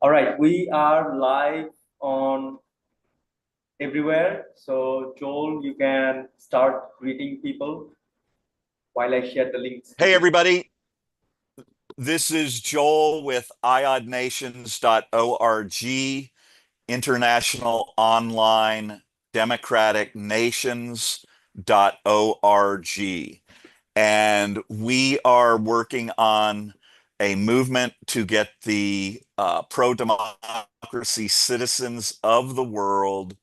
All right, we are live on everywhere. So, Joel, you can start greeting people while I share the links with Hey, you. everybody. This is Joel with iodnations.org, International Online Democratic Nations.org. And we are working on a movement to get the pro-democracy citizens of the world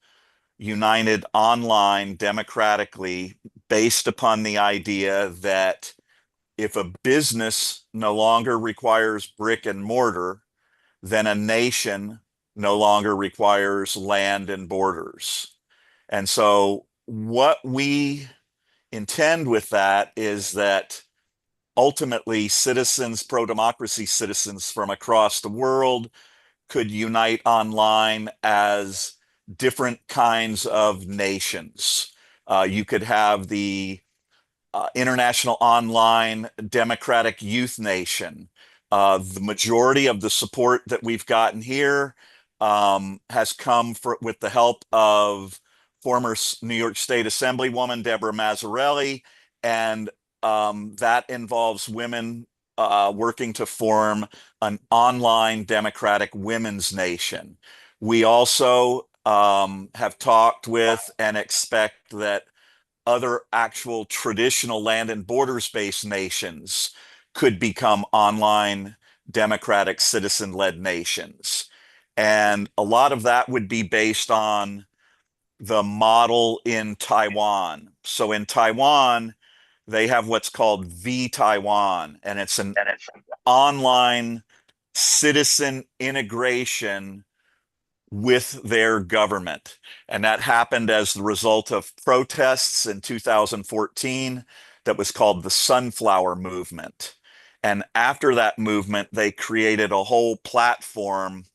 united online democratically based upon the idea that if a business no longer requires brick and mortar, then a nation no longer requires land and borders. And so, what we intend with that is that ultimately citizens, pro democracy citizens from across the world could unite online as different kinds of nations. You could have the International Online Democratic Youth Nation. The majority of the support that we've gotten here has come with the help of former New York State Assemblywoman Deborah Mazzarelli, and that involves women working to form an online democratic women's nation. We also have talked with and expect that other actual traditional land and borders-based nations could become online democratic citizen-led nations. And a lot of that would be based on the model in Taiwan. So in Taiwan, they have what's called V Taiwan, and it's an online citizen integration with their government. And that happened as the result of protests in 2014 that was called the Sunflower Movement. And after that movement, they created a whole platform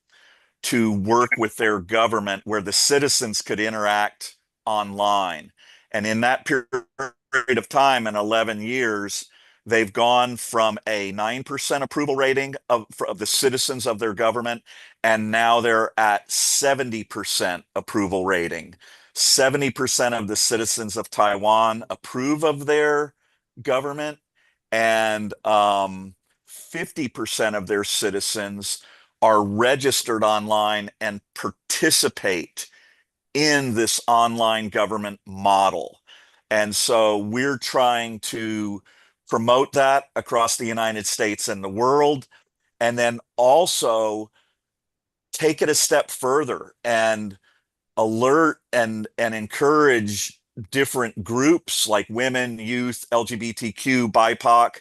to work with their government where the citizens could interact online. And in that period of time, in 11 years, they've gone from a 9% approval rating of the citizens of their government, and now they're at 70% approval rating. 70% of the citizens of Taiwan approve of their government, and 50% of their citizens are registered online and participate in this online government model. And so we're trying to promote that across the United States and the world, and then also take it a step further and alert and encourage different groups like women, youth, LGBTQ, BIPOC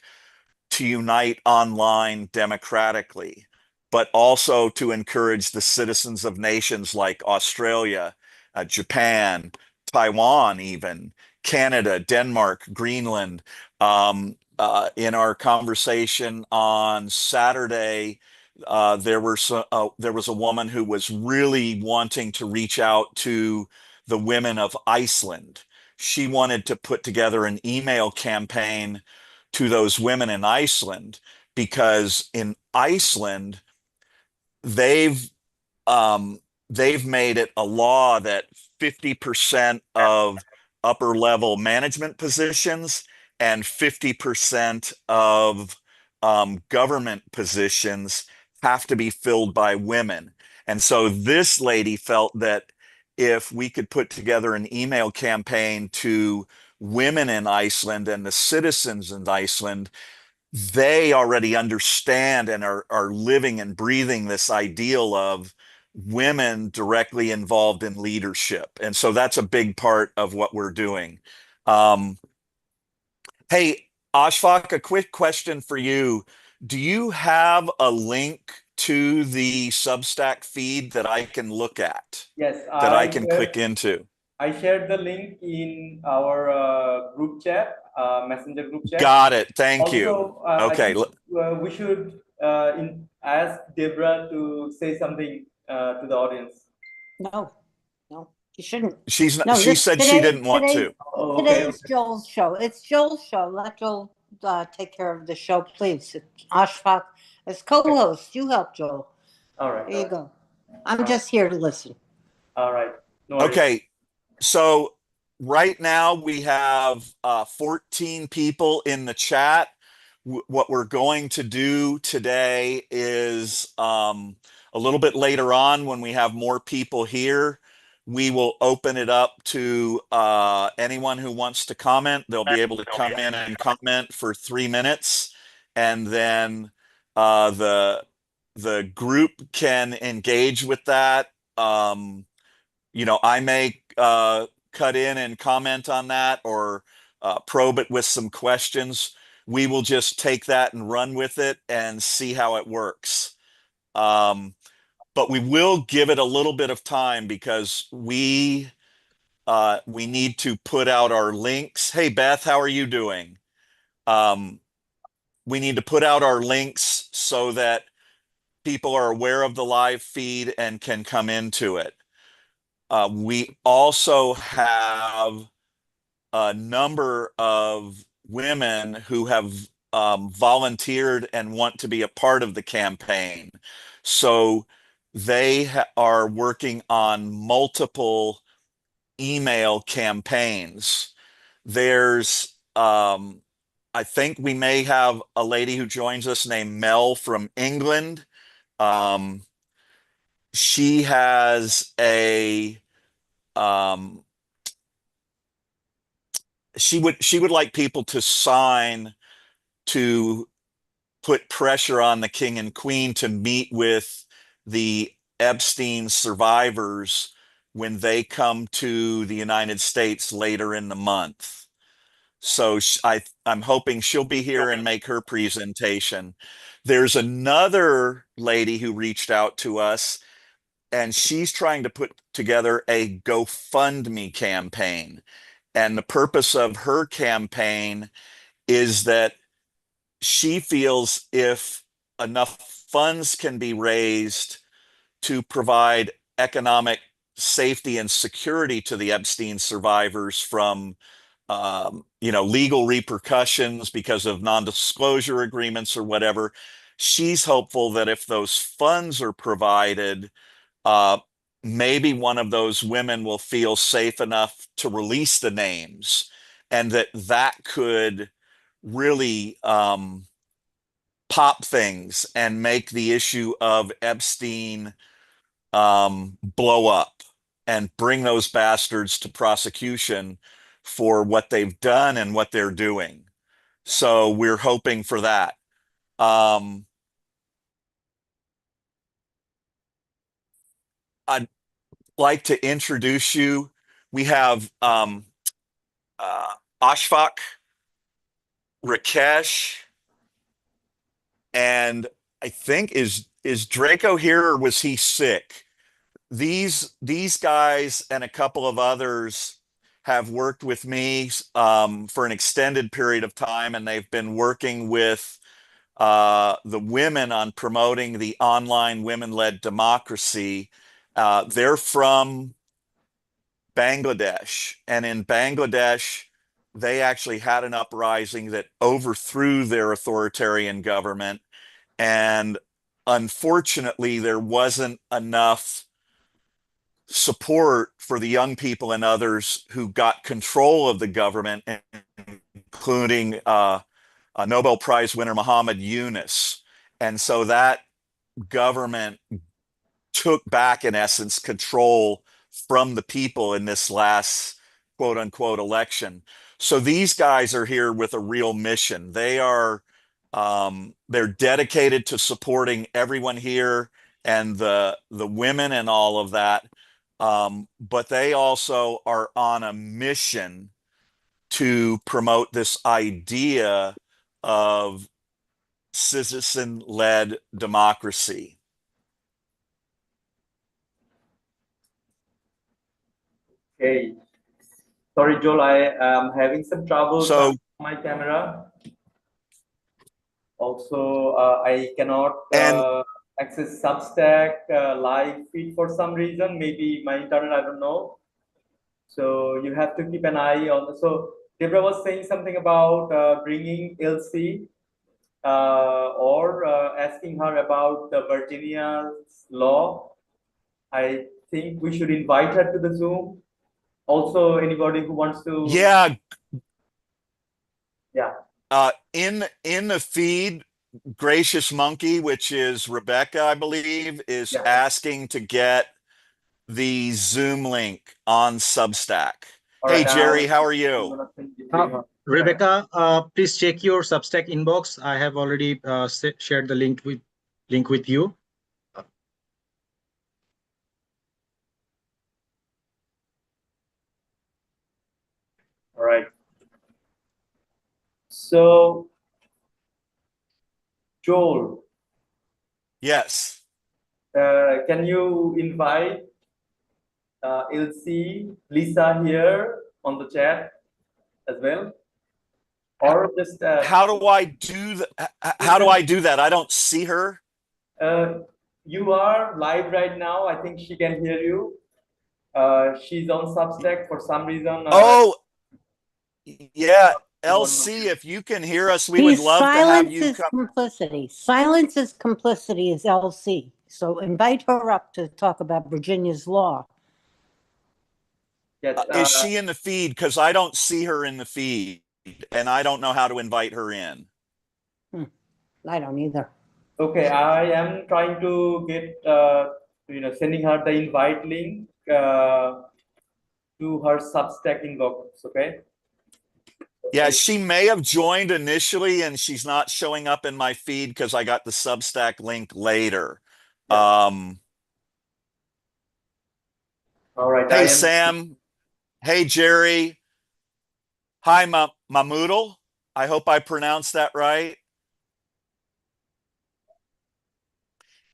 to unite online democratically, but also to encourage the citizens of nations like Australia, Japan, Taiwan, even Canada, Denmark, Greenland. In our conversation on Saturday, there was a woman who was really wanting to reach out to the women of Iceland. She wanted to put together an email campaign to those women in Iceland, because in Iceland they've they've made it a law that 50% of upper level management positions and 50% of government positions have to be filled by women. And so this lady felt that if we could put together an email campaign to women in Iceland and the citizens in Iceland, they already understand and are living and breathing this ideal of women directly involved in leadership. And so that's a big part of what we're doing. Um, hey, Ashfaq, a quick question for you. Do you have a link to the Substack feed that I can look at, Yes, that I can click into? I shared the link in our group chat, messenger group chat. Got it. Thank you. Also, I Okay. think we should ask Debra to say something to the audience. No, no, you shouldn't. She's not, No, she this said she today, didn't want to. Oh, okay, today's okay. Joel's show. It's Joel's show. Let Joel take care of the show, please. Ashfaq, as co-host, you help Joel. All right. There you go. I'm just here to listen. All right. No worries. Okay, so right now we have 14 people in the chat. What we're going to do today is a little bit later on when we have more people here, we will open it up to anyone who wants to comment. They'll be able to come in and comment for 3 minutes, and then the group can engage with that. I may cut in and comment on that or probe it with some questions. We will just take that and run with it and see how it works. But we will give it a little bit of time because we need to put out our links. Hey, Beth, how are you doing? We need to put out our links so that people are aware of the live feed and can come into it. We also have a number of women who have volunteered and want to be a part of the campaign. So they are working on multiple email campaigns. There's, I think we may have a lady who joins us named Mel from England. She has um, she would like people to sign to put pressure on the king and queen to meet with the Epstein survivors when they come to the United States later in the month. So I'm hoping she'll be here and make her presentation. There's another lady who reached out to us, and she's trying to put together a GoFundMe campaign. And the purpose of her campaign is that she feels if enough funds can be raised to provide economic safety and security to the Epstein survivors from legal repercussions because of non-disclosure agreements or whatever, she's hopeful that if those funds are provided, uh, maybe one of those women will feel safe enough to release the names, and that could really pop things and make the issue of Epstein blow up and bring those bastards to prosecution for what they've done and what they're doing. So we're hoping for that. I'd like to introduce you. We have Ashfaq, Rakesh, and I think is Draco here or was he sick? These guys and a couple of others have worked with me for an extended period of time, and they've been working with the women on promoting the online women-led democracy. They're from Bangladesh, and in Bangladesh, they actually had an uprising that overthrew their authoritarian government, and unfortunately, there wasn't enough support for the young people and others who got control of the government, including a Nobel Prize winner Muhammad Yunus. And so that government took back, in essence, control from the people in this last quote unquote election. So these guys are here with a real mission. They're dedicated to supporting everyone here and the women and all of that. But they also are on a mission to promote this idea of citizen-led democracy. Okay. Sorry, Joel, I am having some trouble So with my camera. Also, I cannot and access Substack live feed for some reason. Maybe my internet, I don't know. So you have to keep an eye on. So Deborah was saying something about bringing LC or asking her about the Virginia's law, I think we should invite her to the Zoom. Also, anybody who wants to, Yeah. yeah, In the feed, Gracious Monkey, which is Rebecca, I believe, is yeah. asking to get the Zoom link on Substack. All Hey, right, Jerry, how are I'm you? gonna send it to her. Rebecca, please check your Substack inbox. I have already shared the link with you. All right. So, Joel, Yes. can you invite Elsie, Lisa here on the chat as well? Or just How do I do that? How do I do that? I don't see her. you are live right now. I think she can hear you. She's on Substack for some reason. Oh, yeah. She won't know. LC, if you can hear us, we would love to have Silence you is come. complicity. Silence is complicity is LC. So invite her up to talk about Virginia's law. Yes. Is she in the feed? Because I don't see her in the feed, and I don't know how to invite her in. I don't either. Okay, I am trying to get sending her the invite link to her Substack inbox. Okay. Yeah, she may have joined initially, and she's not showing up in my feed because I got the Substack link later. Yeah. All right. I Hey, am. Sam. Hey, Jerry. Hi, Mahmoodle. I hope I pronounced that right.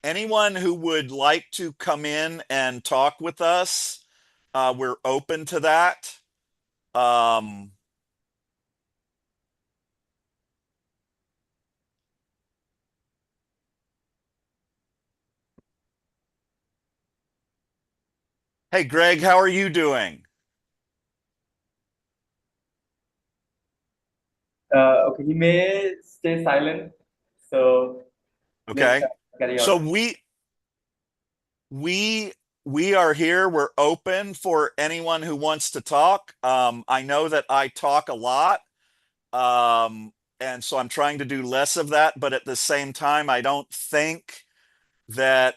Anyone who would like to come in and talk with us, we're open to that. Hey, Greg, how are you doing? Okay, he may stay silent. So let's Okay. carry So on. we are here. We're open for anyone who wants to talk. I know that I talk a lot. And so I'm trying to do less of that, but at the same time, I don't think that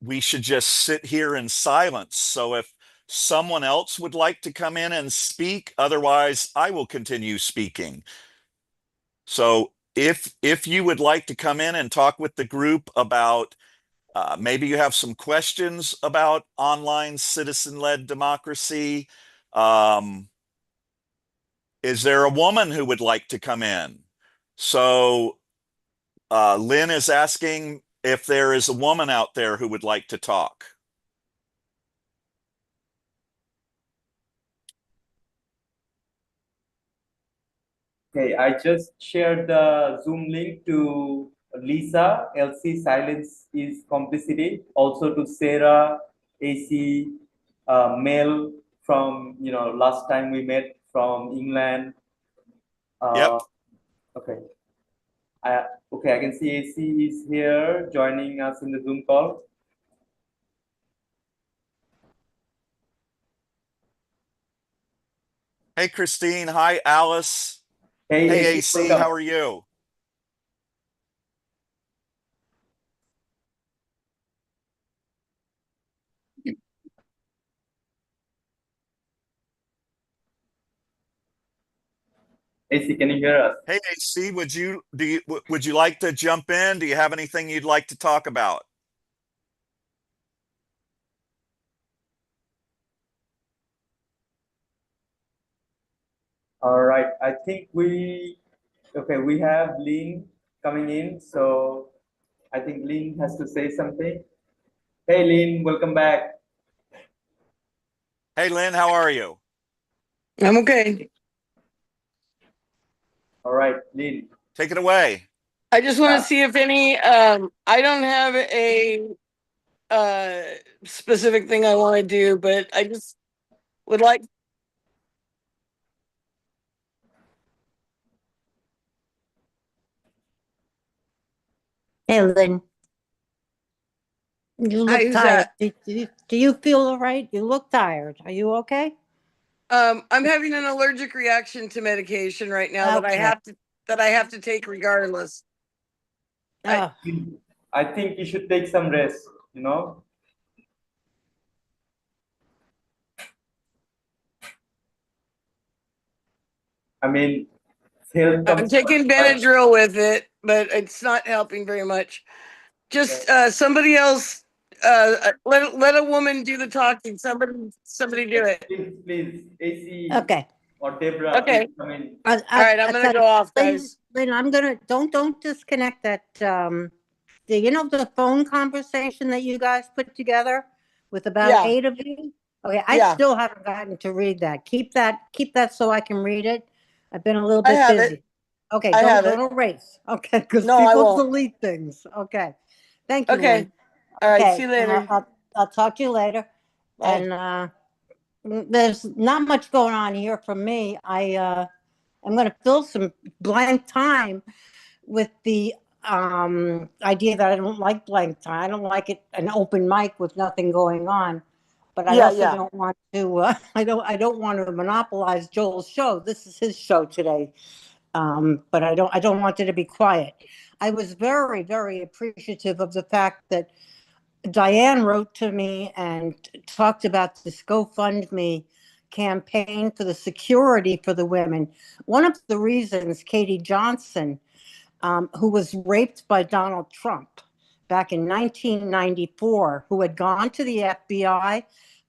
we should just sit here in silence. So if someone else would like to come in and speak, otherwise I will continue speaking. So if you would like to come in and talk with the group about maybe you have some questions about online citizen-led democracy. Is there a woman who would like to come in? So Lynn is asking if there is a woman out there who would like to talk. Okay, I just shared the Zoom link to Lisa, LC, Silence is Complicity, also to Sarah, AC, Mel from, last time we met from England. Yep. Okay. I can see AC is here joining us in the Zoom call. Hey, Christine. Hi, Alice. Hey, Hey, AC, AC, welcome. how are you? AC, can you hear us? Hey, AC, would you like to jump in? Do you have anything you'd like to talk about? All right, I think we have Lynn coming in, so I think Lynn has to say something. Hey, Lynn, welcome back. Hey, Lynn, how are you? I'm okay. All right, Lynn. Take it away. I just want to see if any, I don't have a specific thing I want to do, but I just would like Hey, Lynn. You look Hi, who's tired. that? Do you feel all right? You look tired. Are you okay? I'm having an allergic reaction to medication right now that Okay. I have to take regardless. Uh, I think you should take some rest, you know. I mean, health I'm comes taking first. Benadryl with it, but it's not helping very much. Just somebody else let a woman do the talking. Somebody do it. Please, AC okay. or Debra, Okay. please come in. All right, I'm I gonna tell go you, off, Lynn, guys. Lynn, I'm gonna don't disconnect that. You know the phone conversation that you guys put together with about Yeah, 8 of you. Okay, I yeah, still haven't gotten to read that. Keep that so I can read it. I've been a little I bit have it. busy. Okay, I have don't it. erase. Okay, because No, I people won't. delete things. Okay, thank you, Lynn. Okay. All right. See Okay, you later. I'll talk to you later. Bye. And there's not much going on here for me. I'm going to fill some blank time with the idea that I don't like blank time. I don't like it an open mic with nothing going on. But I Yeah, also yeah. don't want to. I don't want to monopolize Joel's show. This is his show today. But I don't want it to be quiet. I was very, very appreciative of the fact that Diane wrote to me and talked about this GoFundMe campaign for the security for the women. One of the reasons Katie Johnson, who was raped by Donald Trump back in 1994, who had gone to the FBI,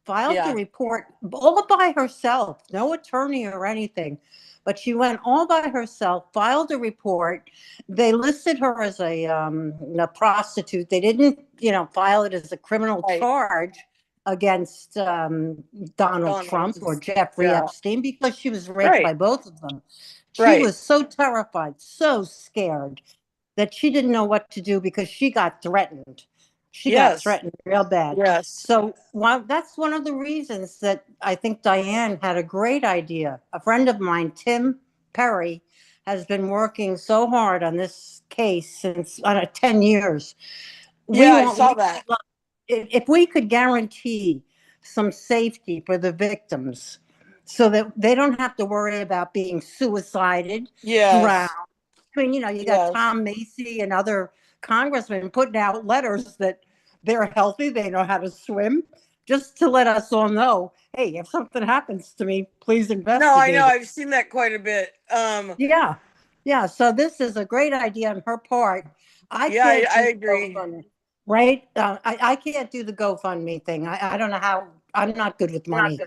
filed the Yeah. report all by herself, no attorney or anything. But she went all by herself, filed a report. They listed her as a prostitute. They didn't, file it as a criminal Right. charge against Donald Trump or Jeffrey Yeah. Epstein because she was raped by Right. both of them. She Right. was so terrified, so scared that she didn't know what to do because she got threatened. She got Yes. threatened real bad. Yes. So that's one of the reasons that I think Diane had a great idea. A friend of mine, Tim Perry, has been working so hard on this case since 10 years. Yeah, I saw that. If we could guarantee some safety for the victims so that they don't have to worry about being suicided, drowned. Yes. I mean, you got Yes. Tom Macy and other congressmen putting out letters that they're healthy, they know how to swim, just to let us all know, hey, if something happens to me, please investigate. No, I know. it. I've seen that quite a bit. Yeah. Yeah. So this is a great idea on her part. I Yeah, can't I do agree. GoFundMe, right? I can't do the GoFundMe thing. I don't know how. I'm not good with money.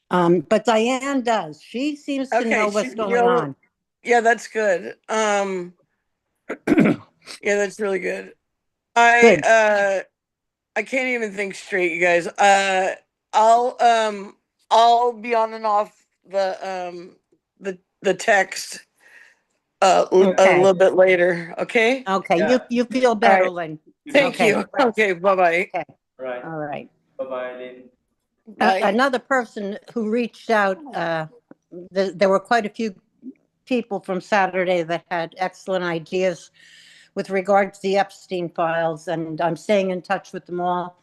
But Diane does. She seems to know what's going on. Yeah, that's good. Yeah, that's really good. I can't even think straight, you guys. I'll be on and off the text a little bit later. Okay. Okay. Yeah. You feel better, Lynn. Thank Okay. you. Okay. Bye bye. Okay. Right. All right. Bye-bye, Lynn. Bye. Another person who reached out, there were quite a few people from Saturday that had excellent ideas with regard to the Epstein files, and I'm staying in touch with them all.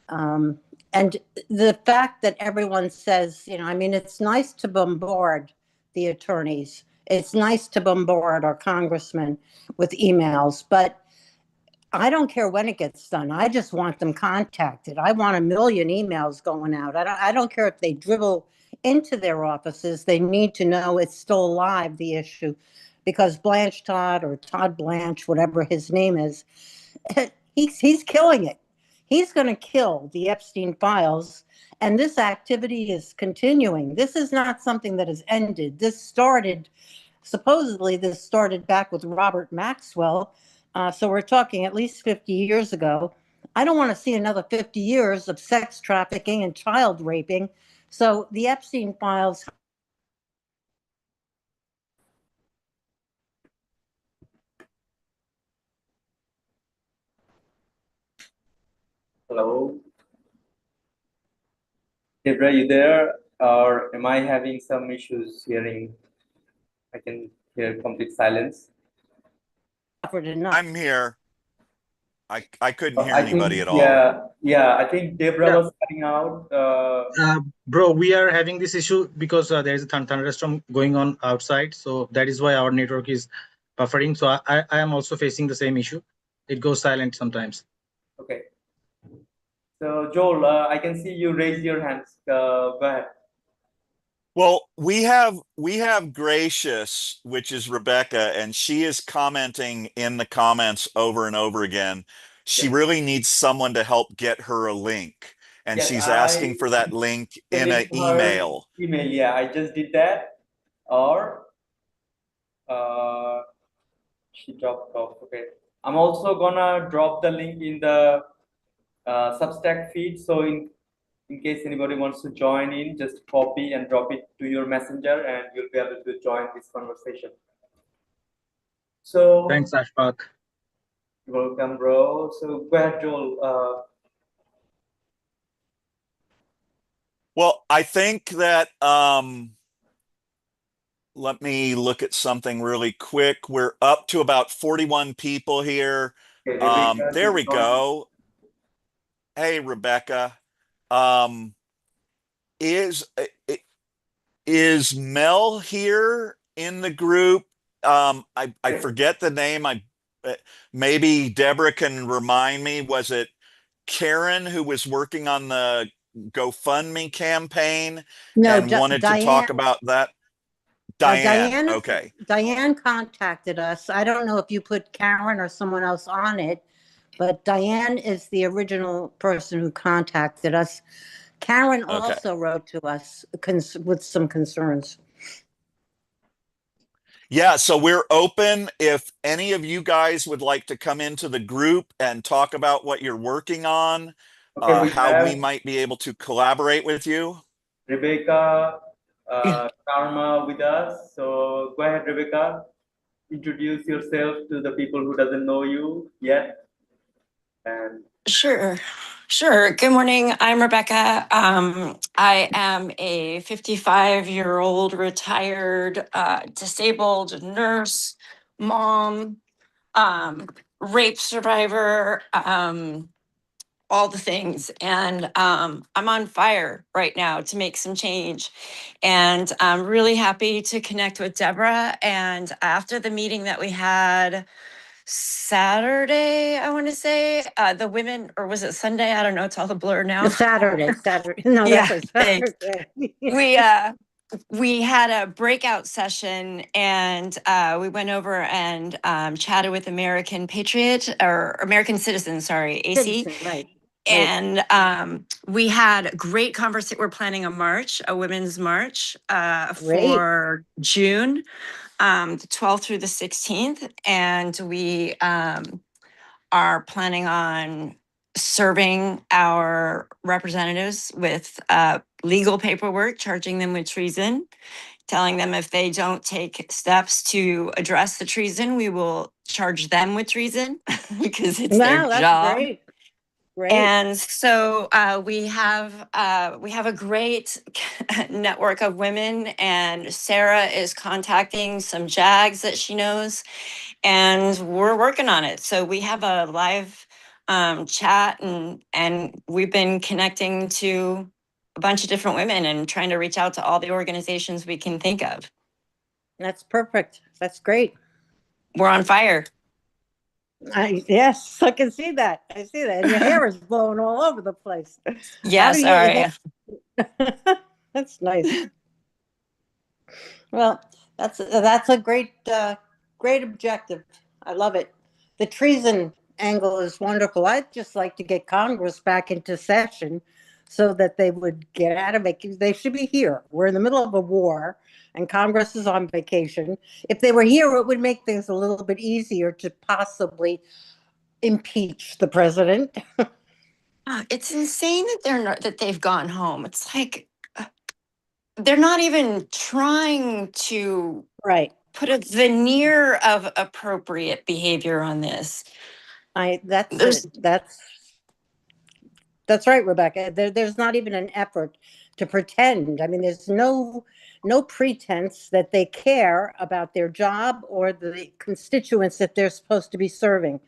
And the fact that everyone says, I mean, it's nice to bombard the attorneys. It's nice to bombard our congressmen with emails, but I don't care when it gets done. I just want them contacted. I want 1 million emails going out. I don't care if they dribble into their offices. They need to know it's still alive, the issue, because Blanche Todd or Todd Blanche, whatever his name is, he's killing it. He's going to kill the Epstein files. And this activity is continuing. This is not something that has ended. Supposedly, this started back with Robert Maxwell. So we're talking at least 50 years ago. I don't want to see another 50 years of sex trafficking and child raping. So the Epstein files. Hello. Debra, you there? Or am I having some issues hearing? I can hear complete silence. Suffered enough. I'm here. I couldn't hear I anybody think, at all. yeah, I think Debra Yeah. was cutting out. Bro, we are having this issue because there is a thunderstorm going on outside, so that is why our network is buffering. So I am also facing the same issue. It goes silent sometimes. Okay. So Joel, I can see you raise your hands. Go ahead. Well, we have Gracious, which is Rebecca, and she is commenting in the comments over and over again. She Yes. really needs someone to help get her a link, and Yes, she's I asking for that link send in an it to her email. email. Yeah, I just did that. Or she dropped off. Okay. I'm also gonna drop the link in the Substack feed. So in case anybody wants to join in, just copy and drop it to your messenger, and you'll be able to join this conversation. So Thanks, Ashfaq. you're welcome, bro. So go ahead, Joel. Well, I think that let me look at something really quick. We're up to about 41 people here. Okay, Rebecca, There we go. Hey, Rebecca. Um, is is Mel here in the group? I forget the name. Maybe Deborah can remind me. Was it Karen who was working on the GoFundMe campaign No, and wanted to talk about that? Diane. Okay. Diane contacted us. I don't know if you put Karen or someone else on it, but Diane is the original person who contacted us. Karen Okay. also wrote to us with some concerns. Yeah, so we're open. If any of you guys would like to come into the group and talk about what you're working on, Okay, we how we have might be able to collaborate with you. Rebecca, Karma with us. So go ahead, Rebecca. Introduce yourself to the people who doesn't know you yet. And Sure. Sure. Good morning. I'm Rebecca. I am a 55-year-old retired disabled nurse, mom, rape survivor, all the things. And I'm on fire right now to make some change. And I'm really happy to connect with Deborah. And after the meeting that we had Saturday, I want to say, the women, or was it Sunday? I don't know. It's all the blur now. Saturday. No, Yeah, that was thanks. Saturday. We had a breakout session and we went over and chatted with American Patriot or American Citizen, sorry, AC. Citizen, right. And we had a great conversation. We're planning a march, a women's march for June, the 12th through the 16th. And we are planning on serving our representatives with legal paperwork, charging them with treason, telling them if they don't take steps to address the treason, we will charge them with treason because it's their Wow, that's job. great. Great. And so we have a great network of women, and Sarah is contacting some JAGs that she knows, and we're working on it. So we have a live chat, and we've been connecting to a bunch of different women and trying to reach out to all the organizations we can think of. That's perfect. That's great. We're on fire. Yes, I can see that. I see that. And your hair is blowing all over the place. Yeah, sorry. That's nice. Well, that's a great great objective. I love it. The treason angle is wonderful. I'd just like to get Congress back into session so that they would get out of it. They should be here. We're in the middle of a war and Congress is on vacation. If they were here, it would make things a little bit easier to possibly impeach the president. It's insane that that they've gone home. It's like they're not even trying to Right. put a veneer of appropriate behavior on this. That's right, Rebecca. There's not even an effort to pretend. I mean, there's no pretense that they care about their job or the constituents that they're supposed to be serving.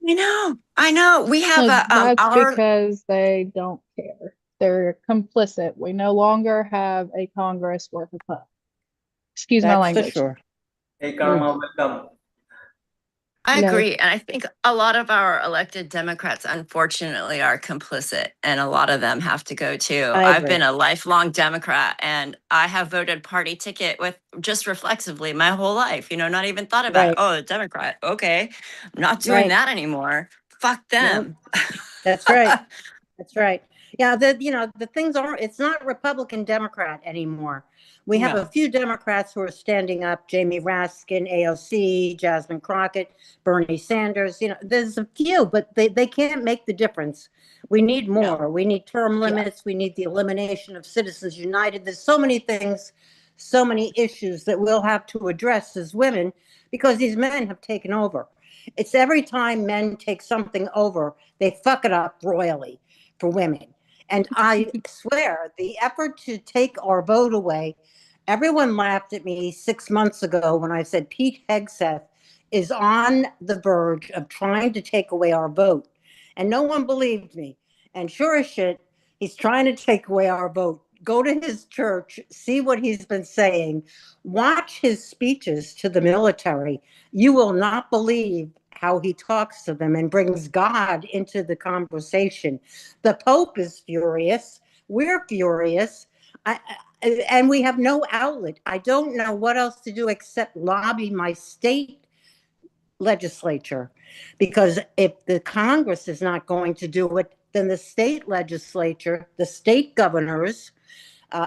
I know. We have That's our because they don't care. They're complicit. We no longer have a Congress worth a fuck. Excuse my That's for language. sure. Hey, Karma, welcome. I No. agree. And I think a lot of our elected Democrats, unfortunately, are complicit, and a lot of them have to go too. I I've agree. been a lifelong Democrat, and I have voted party ticket with just reflexively my whole life, not even thought about, Right. oh, a Democrat. Okay. I'm not doing Right. that anymore. Fuck Nope. them. That's right. That's right. Yeah, the things aren't, it's not Republican Democrat anymore. We have No. a few Democrats who are standing up, Jamie Raskin, AOC, Jasmine Crockett, Bernie Sanders. There's a few, but they can't make the difference. We need more. No. We need term Yeah. limits. We need the elimination of Citizens United. There's so many things, so many issues that we'll have to address as women because these men have taken over. It's every time men take something over, they fuck it up royally for women. And I swear, the effort to take our vote away, everyone laughed at me 6 months ago when I said Pete Hegseth is on the verge of trying to take away our vote. And no one believed me. And sure as shit, he's trying to take away our vote. Go to his church, see what he's been saying, watch his speeches to the military. You will not believe how he talks to them and brings God into the conversation. The Pope is furious. We're furious. And we have no outlet. I don't know what else to do except lobby my state legislature, because if the Congress is not going to do it, then the state legislature, the state governors,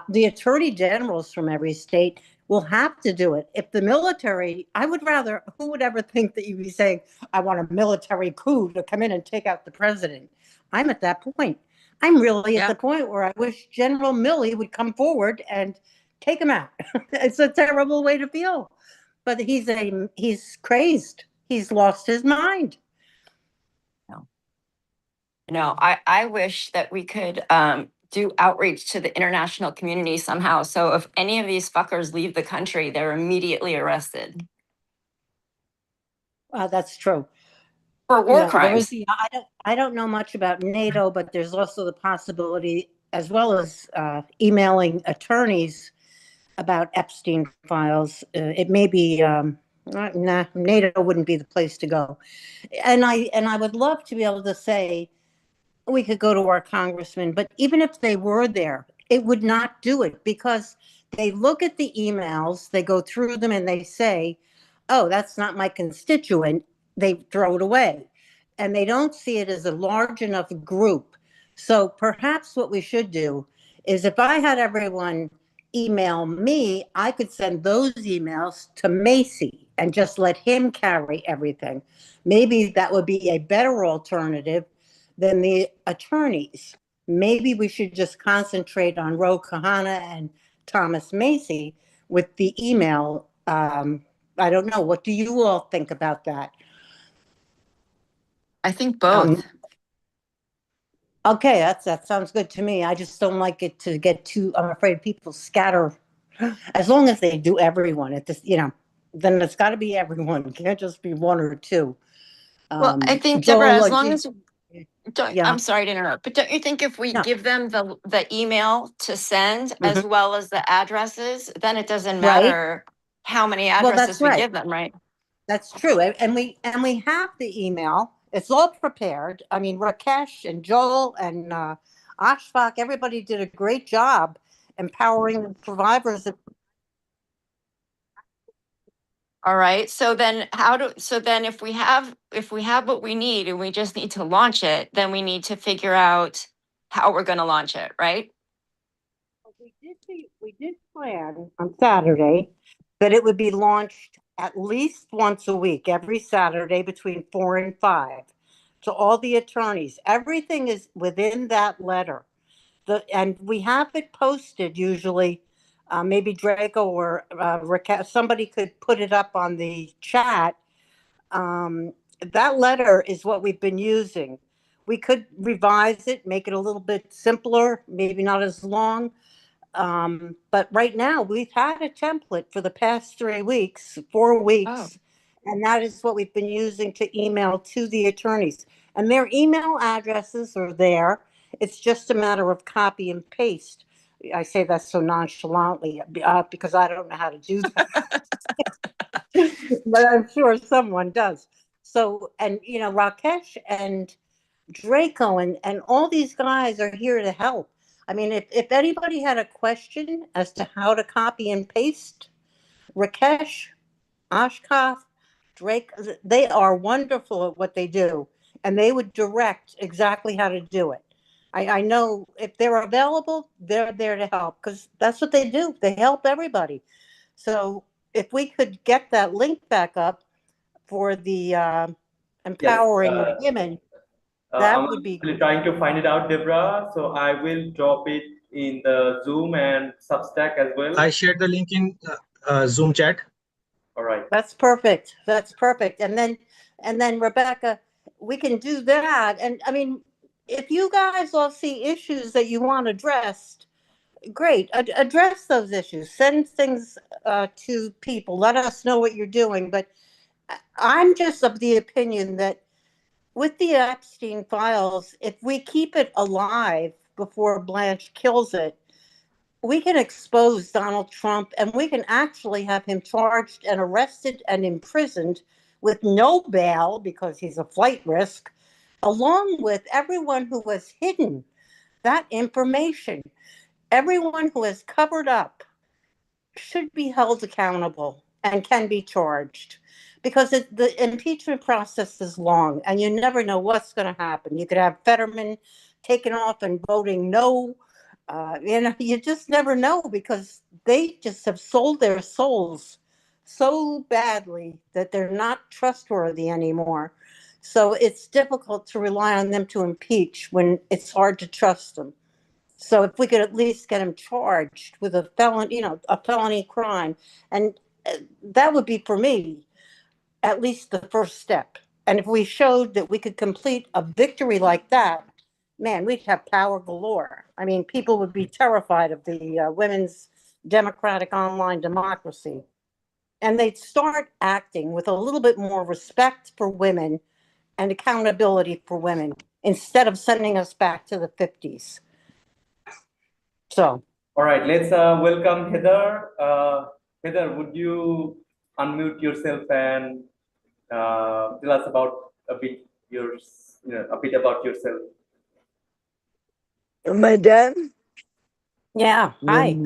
the attorney generals from every state will have to do it. If the military, I would rather, who would ever think that you'd be saying, I want a military coup to come in and take out the president? I'm at that point. I'm really at the point where I wish General Milley would come forward and take him out. It's a terrible way to feel. But he's crazed. He's lost his mind. No, I wish that we could do outreach to the international community somehow. So if any of these fuckers leave the country, they're immediately arrested That's true. for war crimes. I don't know much about NATO, but there's also the possibility, as well as emailing attorneys about Epstein files. It may be NATO wouldn't be the place to go. And I would love to be able to say we could go to our congressman, but even if they were there, it would not do it because they look at the emails, they go through them, and they say, "Oh, that's not my constituent." They throw it away, and they don't see it as a large enough group. So perhaps what we should do is, if I had everyone email me, I could send those emails to Macy and just let him carry everything. Maybe that would be a better alternative than the attorneys. Maybe we should just concentrate on Ro Kahana and Thomas Macy with the email. I don't know. What do you all think about that? I think both. Okay, that sounds good to me. I just don't like it to get too, I'm afraid people scatter. As long as they do everyone at this, then it's got to be everyone. It can't just be one or two. Well, I think, Joel, Deborah, as long as yeah. I'm sorry to interrupt, but don't you think if we No. give them the email to send as well as the addresses, then it doesn't Right. matter how many Well, that's addresses we right. give them, right? That's true. And we have the email. It's all prepared. I mean, Rakesh and Joel and Ashfaq, everybody did a great job empowering the survivors. All right. So then if we have what we need and we just need to launch it, then we need to figure out how we're going to launch it, right? We did plan on Saturday that it would be launched at least once a week, every Saturday between 4 and 5, to all the attorneys. Everything is within that letter. And we have it posted usually. Maybe Draco or somebody could put it up on the chat. That letter is what we've been using. We could revise it, make it a little bit simpler, maybe not as long. But right now we've had a template for the past 3 weeks, 4 weeks, And that is what we've been using to email to the attorneys. And their email addresses are there. It's just a matter of copy and paste. I say that so nonchalantly because I don't know how to do that. But I'm sure someone does. So, and Rakesh and Draco and all these guys are here to help. I mean, if anybody had a question as to how to copy and paste, Rakesh, Oshkosh, Drake, they are wonderful at what they do, and they would direct exactly how to do it. I know if they're available, they're there to help because that's what they do. They help everybody. So if we could get that link back up for the Yes. empowering women, that I'm would be actually trying to find it out, Deborah. So I will drop it in the Zoom and Substack as well. I shared the link in Zoom chat. All right. That's perfect. That's perfect. And then Rebecca, we can do that. And I mean, if you guys all see issues that you want addressed, great. Address those issues. Send things to people. Let us know what you're doing. But I'm just of the opinion that with the Epstein files, if we keep it alive before Blanche kills it, we can expose Donald Trump and we can actually have him charged and arrested and imprisoned with no bail because he's a flight risk, along with everyone who has hidden that information. Everyone who has covered up should be held accountable and can be charged because the impeachment process is long and you never know what's going to happen. You could have Fetterman taken off and voting no. You just never know because they just have sold their souls so badly that they're not trustworthy anymore. So it's difficult to rely on them to impeach when it's hard to trust them. So if we could at least get him charged with a felony crime, and that would be for me at least the first step. And if we showed that we could complete a victory like that, man, we'd have power galore. I mean, people would be terrified of the women's democratic online democracy. And they'd start acting with a little bit more respect for women and accountability for women instead of sending us back to the 50s. So, all right, let's welcome Heather. Heather, would you unmute yourself and tell us about a bit about yourself? Am I done? yeah, hi.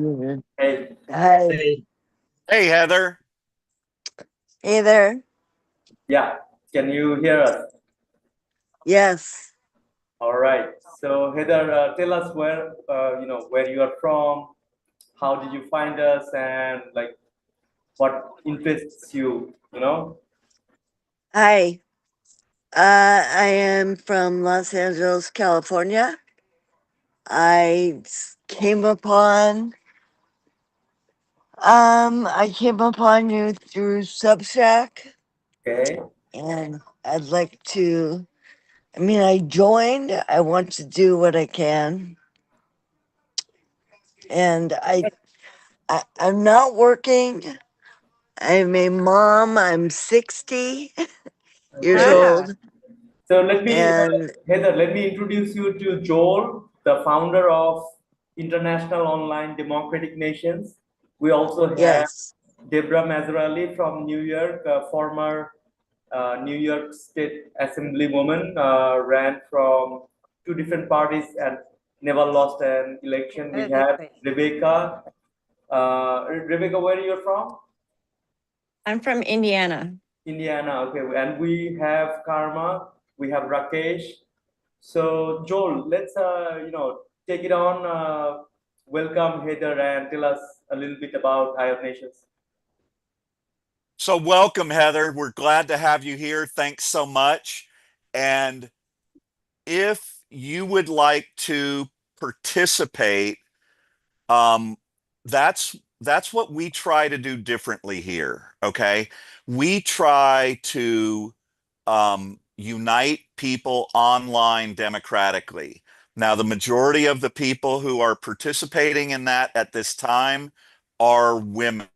Hey. Hi. Hey, Hey, Heather. Hey there. Yeah, can you hear us? Yes. All right. So Heather, tell us where where you are from. How did you find us, and like what interests you? Hi. I am from Los Angeles, California. I came upon you through Substack, Okay. and I'd like to. I joined. I want to do what I can, and I'm not working. I'm a mom. I'm 60 years Okay. Ah, old, So let me, and Heather, let me introduce you to Joel, the founder of International Online Democratic Nations. We also have yes, Deborah Mazzarelli from New York, former New York State Assemblywoman, ran from two different parties and never lost an election. We have Rebecca. Rebecca, where are you from? I'm from Indiana. Indiana, okay. And we have Karma, we have Rakesh. So Joel, let's take it on. Welcome Heather and tell us a little bit about IOD Nations. So welcome, Heather. We're glad to have you here. Thanks so much. And if you would like to participate, um, that's what we try to do differently here. Okay, we try to unite people online democratically. Now, the majority of the people who are participating in that at this time are women.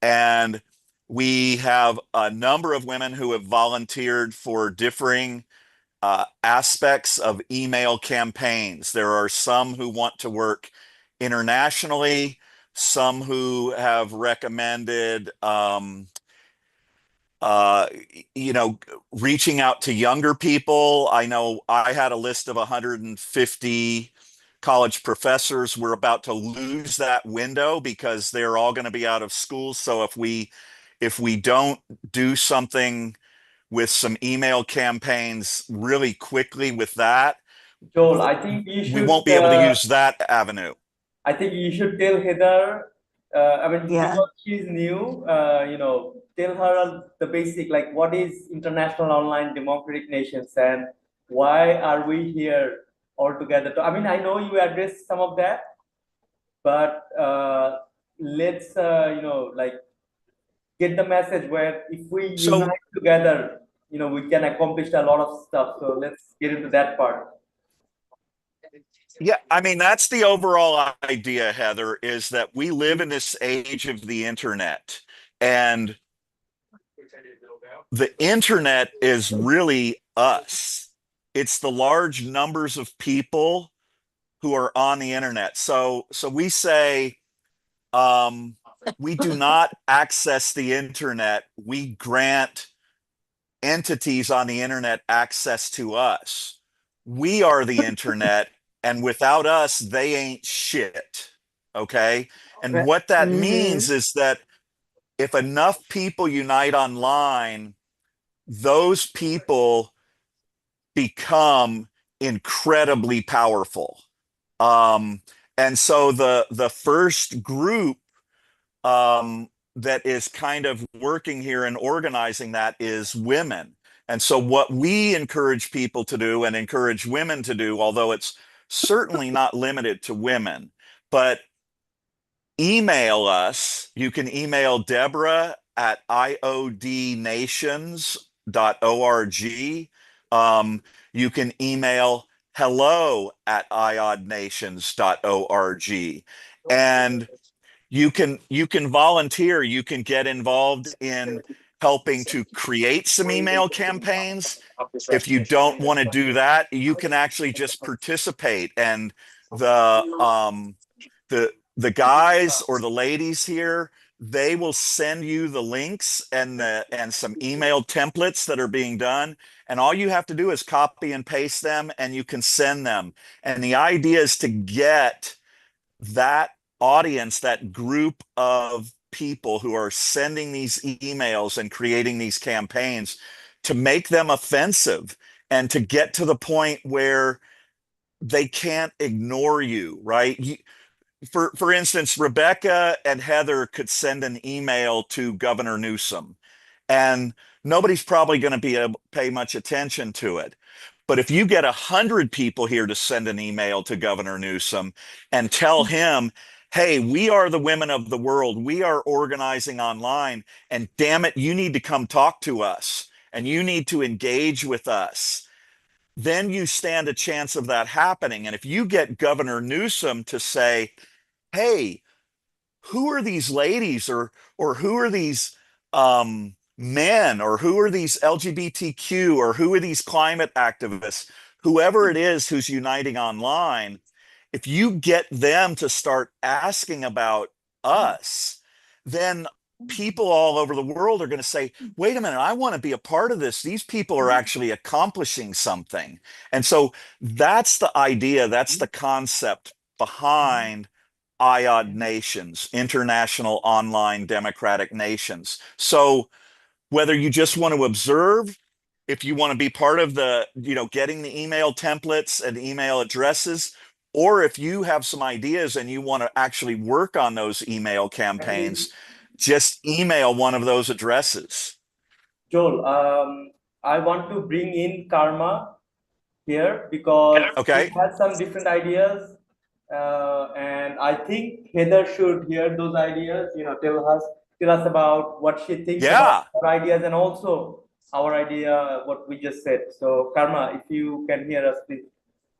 And We have a number of women who have volunteered for differing aspects of email campaigns. There are some who want to work internationally, some who have recommended uh, reaching out to younger people. I know I had a list of 150 college professors. We're about to lose that window because they're all going to be out of school. So if we don't do something with some email campaigns really quickly with that, Joel, I think you we should. won't be able to use that avenue. I think you should tell Heather. I mean, Yeah. because she's new, tell her the basic, like what is International Online Democratic Nations and why are we here all together? I mean, I know you addressed some of that, but let's like get the message where if we So unite together, we can accomplish a lot of stuff. So let's get into that part. yeah, I mean, that's the overall idea, Heather, is that we live in this age of the internet. And the internet is really us. It's the large numbers of people who are on the internet. So we say we do not access the internet. We grant entities on the internet access to us. We are the internet, and without us, they ain't shit. Okay. And what that Mm-hmm. means is that if enough people unite online, those people become incredibly powerful. And so the first group that is kind of working here and organizing that is women. And so what we encourage people to do and encourage women to do, although it's certainly not limited to women, but email us. You can email Deborah at iodnations.org. You can email hello@iodnations.org. And you can volunteer, you can get involved in helping to create some email campaigns. If you don't want to do that, you can actually just participate, and the the guys or the ladies here, they will send you the links and some email templates that are being done, and all you have to do is copy and paste them and you can send them. And the idea is to get that audience, that group of people who are sending these emails and creating these campaigns, to make them offensive and to get to the point where they can't ignore you, right? For instance, Rebecca and Heather could send an email to Governor Newsom, and nobody's probably going to be able to pay much attention to it. But if you get 100 people here to send an email to Governor Newsom and tell him, hey, we are the women of the world, we are organizing online, and damn it, you need to come talk to us and you need to engage with us, then you stand a chance of that happening. And if you get Governor Newsom to say, hey, who are these ladies, or who are these men, or who are these LGBTQ, or who are these climate activists, whoever it is who's uniting online, if you get them to start asking about us, then people all over the world are going to say, wait a minute, I want to be a part of this. These people are actually accomplishing something. And so that's the idea, that's the concept behind IOD nations, International Online Democratic Nations. So whether you just want to observe, if you want to be part of the, getting the email templates and email addresses, or if you have some ideas and you want to actually work on those email campaigns, just email one of those addresses. Joel, I want to bring in Karma here because Okay. he has some different ideas, and I think Heather should hear those ideas. Tell us about what she thinks about Yeah. our ideas and also our idea, what we just said. So, Karma, if you can hear us, please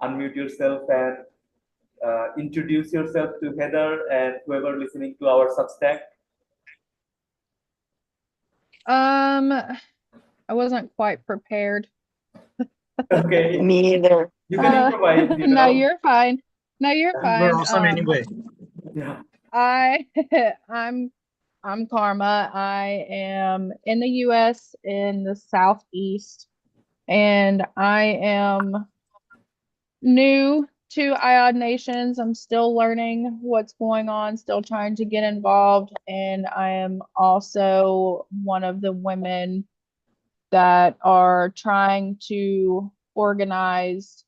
unmute yourself and introduce yourself to Heather and whoever listening to our Substack. I wasn't quite prepared. Okay, Me either. you can improvise, you No, know. you're fine. No, you're We're fine. awesome anyway. Yeah. I I'm Karma. I am in the US in the Southeast, and I am new to IOD Nations. I'm still learning what's going on, still trying to get involved, and I am also one of the women that are trying to organize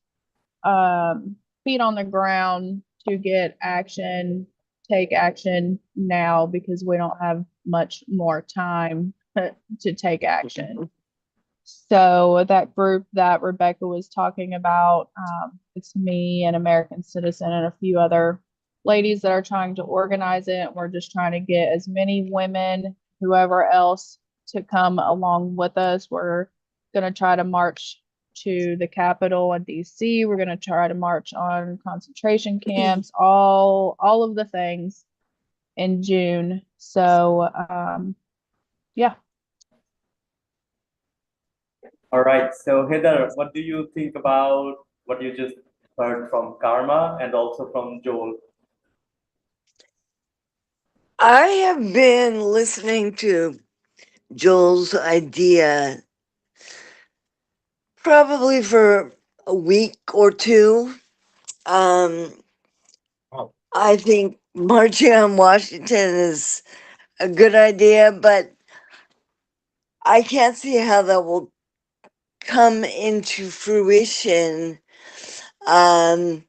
feet on the ground to get action, take action now because we don't have much more time to take action. So that group that Rebecca was talking about, it's me, an American citizen, and a few other ladies that are trying to organize it. We're just trying to get as many women, whoever else, to come along with us. We're going to try to march to the Capitol in DC. We're going to try to march on concentration camps, all of the things in June. So, yeah. All right. So Heather, what do you think about what you just heard from Karma and also from Joel? I have been listening to Joel's idea probably for a week or two. I think marching on Washington is a good idea, but I can't see how that will come into fruition. Um,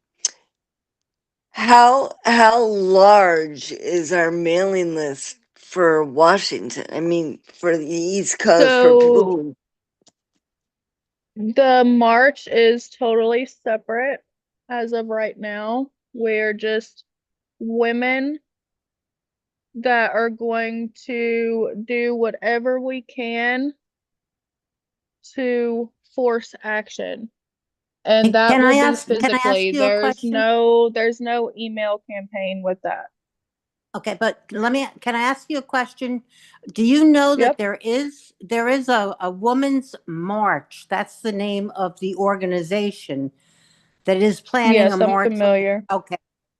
how large is our mailing list for Washington? I mean, for the East Coast, for people So who, the march is totally separate as of right now. We're just women that are going to do whatever we can to force action. And that Can will I be ask? Can I ask physically. you a question? There's no email campaign with that. Okay, but can I ask you a question? Do you know that Yep. there is a woman's march? That's the name of the organization that is planning a Yes, I'm march. familiar. Okay,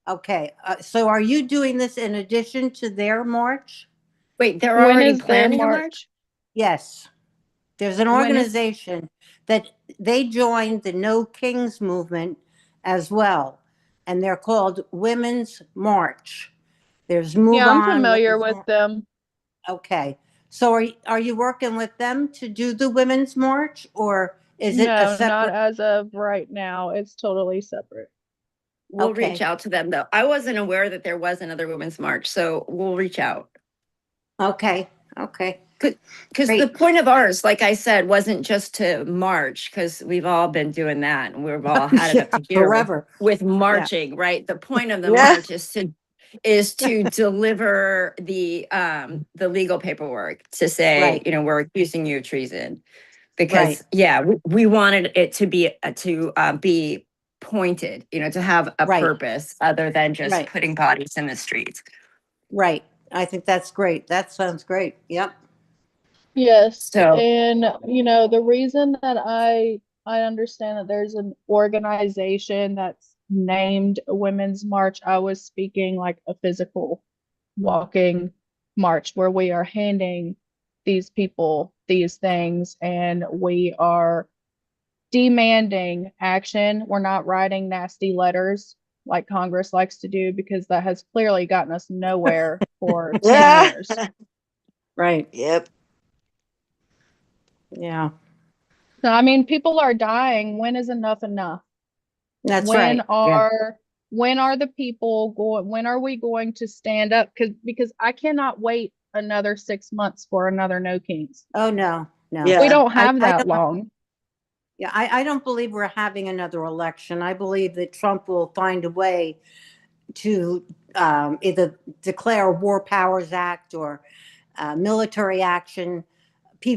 okay. So are you doing this in addition to their march? Wait, they're When already is their planning a march? march? Yes. There's an When is organization that they joined the No Kings movement as well, and they're called Women's March. There's Move Yeah, I'm On familiar Women's with March. them. Okay. So are you working with them to do the Women's March, or is it a No, not separate? as of right now. It's totally separate. We'll reach Okay. out to them though. I wasn't aware that there was another women's march, so we'll reach out. Okay. Okay. Because the Great. point of ours, like I said, wasn't just to march, because we've all been doing that and we've all had it up Yeah, to here forever. with Yeah. marching, right? The point of the yeah, march is to deliver the legal paperwork to say, Right. you know, we're accusing you of treason. Right. Because yeah, we wanted it to be pointed, you know, to have a Right. purpose other than just Right. putting bodies in the streets. Right. I think that's great. That sounds great. Yep. Yes, So and the reason that I understand that there's an organization that's named Women's March, I was speaking like a physical walking march where we are handing these people these things and we are demanding action. We're not writing nasty letters like Congress likes to do because that has clearly gotten us nowhere for 10 yeah, years. Right. yep. Yeah. So, I mean, people are dying. When is enough enough? That's When right. Yeah. are the people going, when are we going to stand up? Because I cannot wait another 6 months for another No Kings. Oh no. No. We Yeah, don't I have I that don't. long. Yeah. I don't believe we're having another election. I believe that Trump will find a way to either declare a War Powers Act or military action.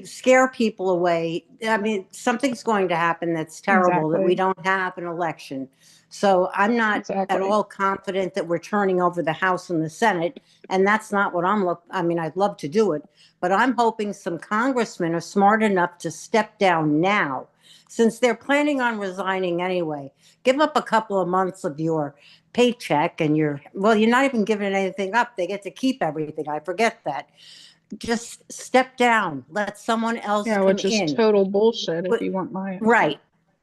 scare people away. I mean, something's going to happen that's terrible, that we don't have an election. So I'm not at all confident that we're turning over the House and the Senate. And that's not what I mean, I'd love to do it, but I'm hoping some congressmen are smart enough to step down now, since they're planning on resigning anyway. Give up a couple of months of your paycheck and you're not even giving anything up. They get to keep everything. I forget that. Just step down. Let someone else come which is in. total bullshit if you want my answer. Right.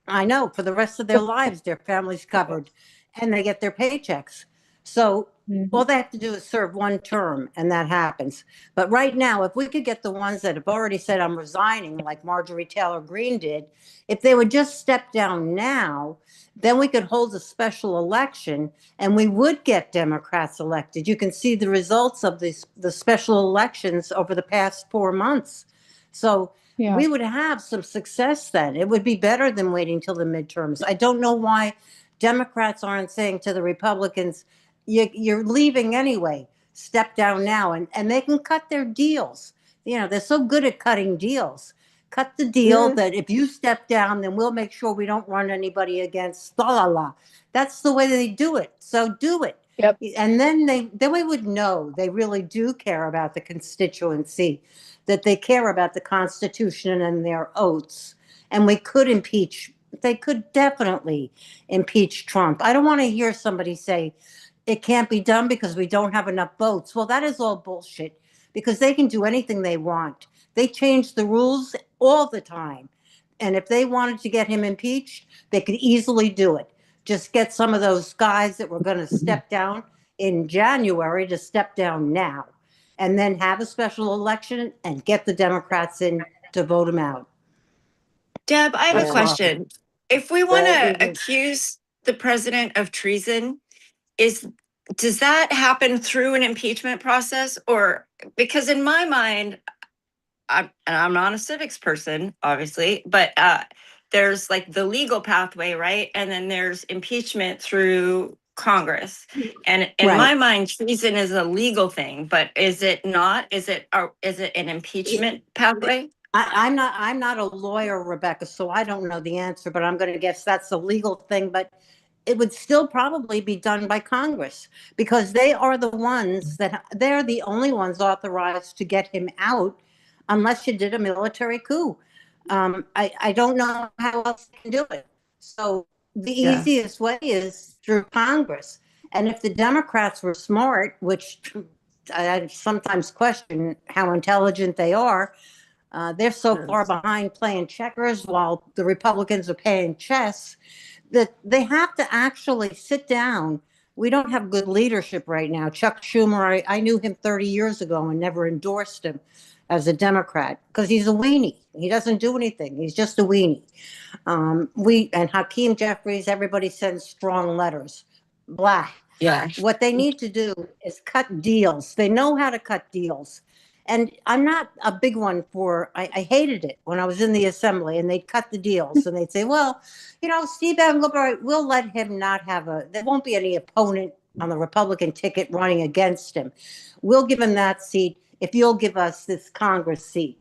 I know. For the rest of their lives, their family's covered and they get their paychecks. So all they have to do is serve one term and that happens. But right now, if we could get the ones that have already said I'm resigning, like Marjorie Taylor Greene did, if they would just step down now, then we could hold a special election and we would get Democrats elected. You can see the results of the special elections over the past 4 months. So we would have some success then. It would be better than waiting till the midterms. I don't know why Democrats aren't saying to the Republicans, you're leaving anyway, step down now, and they can cut their deals. They're so good at cutting deals. Cut the deal that if you step down, then we'll make sure we don't run anybody against la. That's the way they do it. So do it. Yep. And then we would know they really do care about the constituency, that they care about the Constitution and their oaths. And we could impeach. They could definitely impeach Trump. I don't want to hear somebody say it can't be done because we don't have enough votes. Well, that is all bullshit, because they can do anything they want. They change the rules all the time. And if they wanted to get him impeached, they could easily do it. Just get some of those guys that were going to step down in January to step down now, and then have a special election and get the Democrats in to vote him out. Deb, I have a question. If we want to accuse the president of treason, does that happen through an impeachment process? Or because in my mind, I'm not a civics person, obviously, but there's like the legal pathway, right? And then there's impeachment through Congress. And in my mind, treason is a legal thing, but is it not? Is it an impeachment pathway? I'm not a lawyer, Rebecca, so I don't know the answer, but I'm going to guess that's a legal thing. But it would still probably be done by Congress, because they are the ones they're the only ones authorized to get him out, unless you did a military coup. I don't know how else they can do it. So the easiest way is through Congress. And if the Democrats were smart, which I sometimes question how intelligent they are, they're so far behind playing checkers while the Republicans are playing chess, that they have to actually sit down. We don't have good leadership right now. Chuck Schumer, I knew him 30 years ago and never endorsed him as a Democrat because he's a weenie. He doesn't do anything. He's just a weenie. And Hakeem Jeffries, everybody sends strong letters. Blah. Yeah. What they need to do is cut deals. They know how to cut deals. And I'm not a big one I hated it when I was in the assembly and they'd cut the deals and they'd say, well, Steve Engelbert, we'll let him not have there won't be any opponent on the Republican ticket running against him. We'll give him that seat if you'll give us this Congress seat.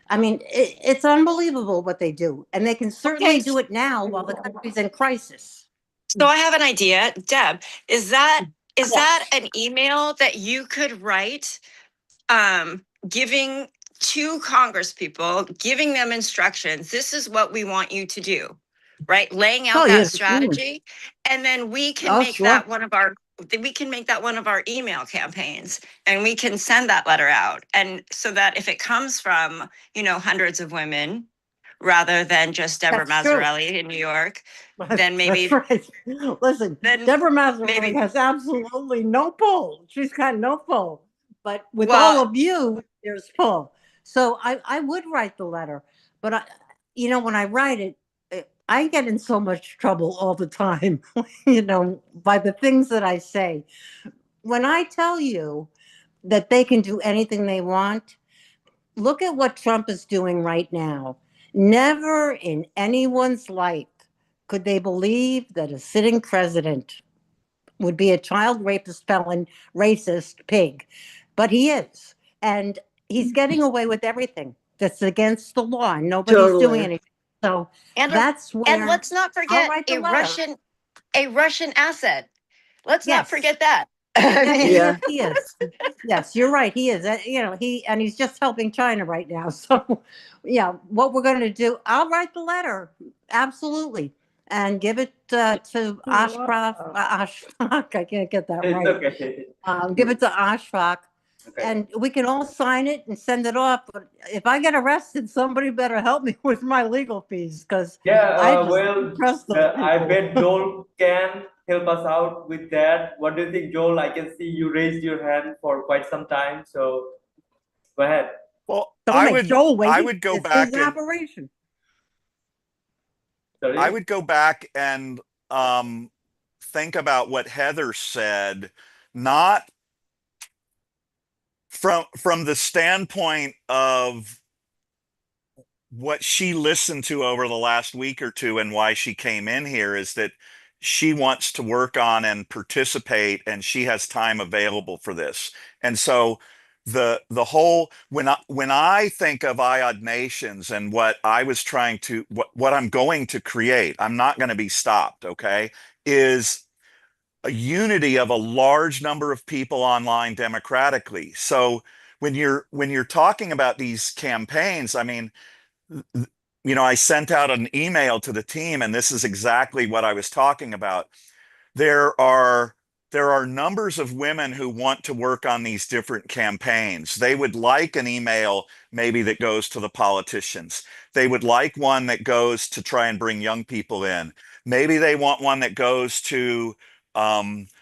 I mean, it's unbelievable what they do. And they can certainly do it now while the country's in crisis. So I have an idea. Deb, is that an email that you could write, giving to Congress people, giving them instructions? This is what we want you to do, right? Laying out that strategy. And then we can make that one of our email campaigns, and we can send that letter out. And so that if it comes from, hundreds of women rather than just Deborah Mazzarelli in New York, then maybe. That's right. Listen, Deborah Mazzarelli has absolutely no pull. She's got no pull. But with all of you, there's pull. So I would write the letter. But, when I write it, I get in so much trouble all the time, by the things that I say. When I tell you that they can do anything they want, look at what Trump is doing right now. Never in anyone's life could they believe that a sitting president would be a child rapist, felon, racist pig. But he is. And he's getting away with everything. that's against the law, and nobody's doing Totally. anything. So And that's and where let's not I'll forget write the letter. A Russian asset. Let's not Yes. forget that. I Yes, mean, Yeah. he is. Yes, you're right. He is. You know, he's just helping China right now. So, yeah, what we're going to do, I'll write the letter, absolutely, and give it to Ashfaq. I can't get that It's right. okay. Give it to Ashfaq, Okay. and we can all sign it and send it off. But if I get arrested, somebody better help me with my legal fees, because Yeah, I just well, don't trust those I people. bet Joel can help us out with that. What do you think, Joel? I can see you raised your hand for quite some time, so go ahead. Well, Don't make Joel wait. I would go It's his back and operation. I Sorry. would go back and think about what Heather said, not from the standpoint of what she listened to over the last week or two and why she came in here, is that she wants to work on and participate, and she has time available for this. And so the whole, when I think of IOD Nations and what I was trying to, what I'm going to create, I'm not going to be stopped, okay, is a unity of a large number of people online democratically. So when you're talking about these campaigns, I mean, I sent out an email to the team, and this is exactly what I was talking about. There are there are numbers of women who want to work on these different campaigns. They would like an email maybe that goes to the politicians. They would like one that goes to try and bring young people in. Maybe they want one that goes to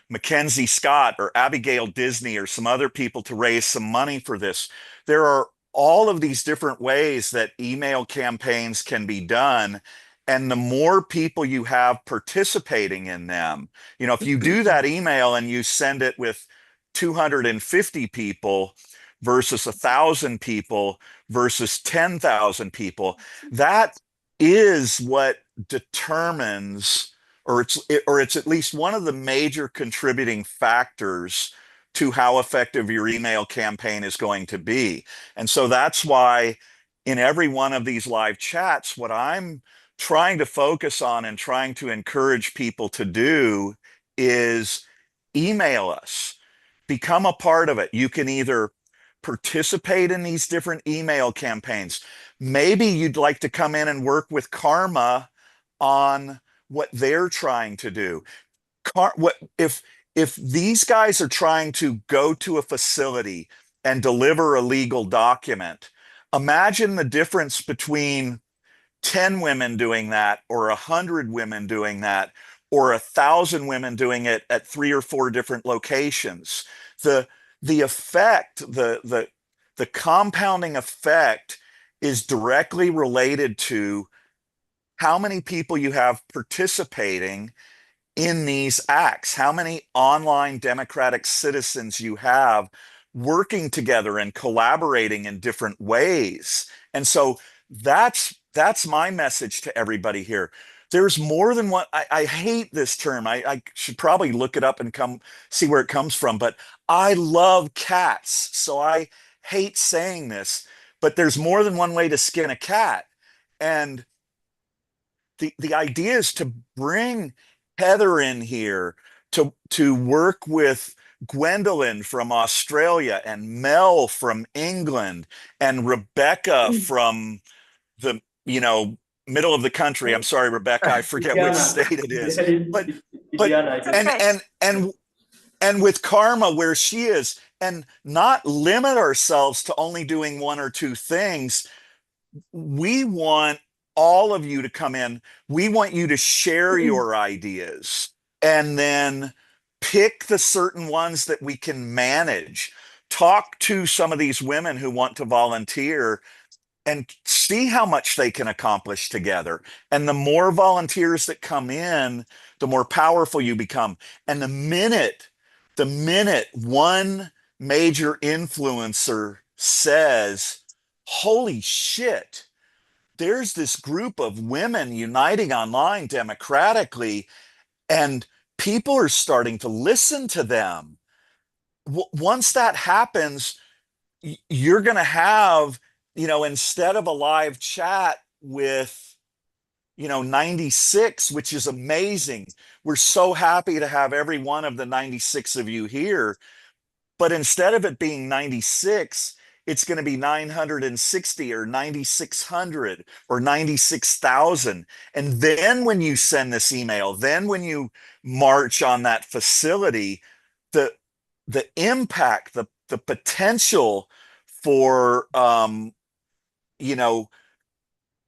Mackenzie Scott or Abigail Disney or some other people to raise some money for this. There are all of these different ways that email campaigns can be done. And the more people you have participating in them, if you do that email and you send it with 250 people versus 1,000 people versus 10,000 people, that is what determines, or it's at least one of the major contributing factors to how effective your email campaign is going to be. And so that's why in every one of these live chats, what I'm trying to focus on and trying to encourage people to do is email us, become a part of it. You can either participate in these different email campaigns. Maybe you'd like to come in and work with Karma on what they're trying to do. What if these guys are trying to go to a facility and deliver a legal document? Imagine the difference between 10 women doing that, or 100 women doing that, or 1,000 women doing it at 3 or 4 different locations. The effect, the compounding effect is directly related to how many people you have participating in these acts, how many online democratic citizens you have working together and collaborating in different ways. And so that's my message to everybody here. There's more than one. I hate this term. I should probably look it up and come see where it comes from, but I love cats. So I hate saying this, but there's more than one way to skin a cat. And the idea is to bring Heather in here to work with Gwendolyn from Australia and Mel from England and Rebecca from the middle of the country. I'm sorry, Rebecca, I forget which Indiana. state it is. But Indiana, I and think. and and with Karma where she is, and not limit ourselves to only doing one or two things. We want all of you to come in. We want you to share your ideas and then pick the certain ones that we can manage. Talk to some of these women who want to volunteer and see how much they can accomplish together. And the more volunteers that come in, the more powerful you become. And the minute one major influencer says, holy shit, there's this group of women uniting online democratically, and people are starting to listen to them. Once that happens, you're going to have instead of a live chat with 96, which is amazing. We're so happy to have every one of the 96 of you here. But instead of it being 96, it's going to be 960 or 9,600 or 96,000. And then when you send this email, then when you march on that facility, the impact, the potential for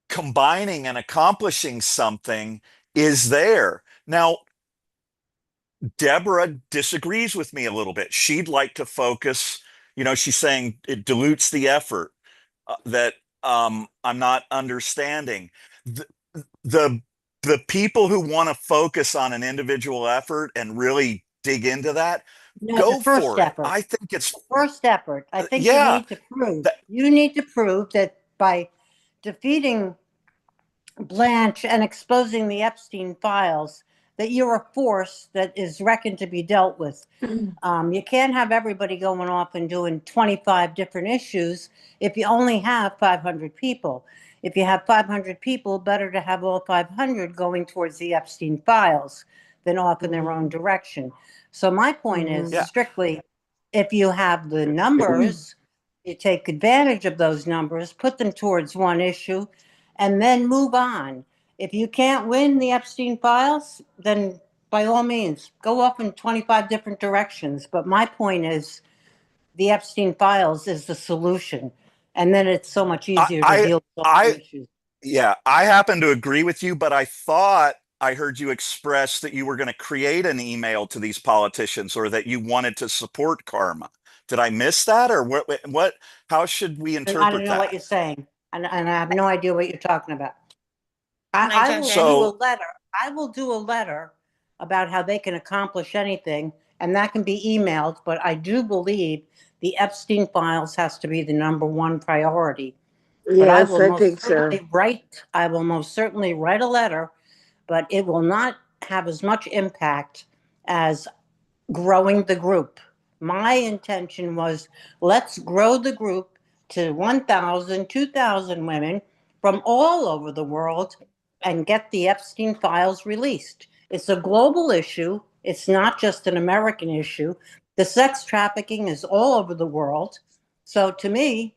combining and accomplishing something is there. Now, Deborah disagrees with me a little bit. She'd like to focus, she's saying it dilutes the effort that I'm not understanding. The, the the people who want to focus on an individual effort and really dig into that, No, go the first for it. effort. I think it's The first effort. I think you yeah. need to prove. That, You need to prove that by defeating Blanche and exposing the Epstein files, that you're a force that is reckoned to be dealt with. You can't have everybody going off and doing 25 different issues if you only have 500 people. If you have 500 people, better to have all 500 going towards the Epstein files than off in their own direction. So my point is Yeah. strictly, if you have the numbers, you take advantage of those numbers, put them towards one issue, and then move on. If you can't win the Epstein files, then by all means, go off in 25 different directions. But my point is the Epstein files is the solution. And then it's so much easier to deal with all the issues. Yeah, I happen to agree with you, but I thought I heard you express that you were going to create an email to these politicians or that you wanted to support karma. Did I miss that, or what how should we And I don't interpret know what that? you're saying. And I have no idea what you're talking about. Can I I jump will in? do a So letter. I will do a letter about how they can accomplish anything, and that can be emailed. But I do believe the Epstein files has to be the number one priority. But I Yes, will I most think so. certainly write. I will most certainly write a letter, but it will not have as much impact as growing the group. My intention was, let's grow the group to 1,000, 2,000 women from all over the world and get the Epstein files released. It's a global issue. It's not just an American issue. The sex trafficking is all over the world. So to me,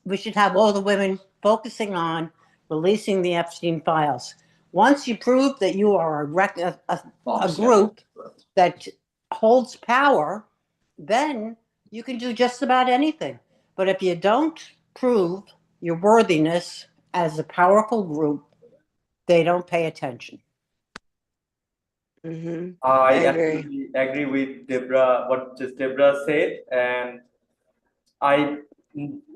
we should have all the women focusing on releasing the Epstein files. Once you prove that you are a group that holds power, then you can do just about anything. But if you don't prove your worthiness as a powerful group, they don't pay attention. I agree. absolutely agree with Deborah, what just Deborah said. And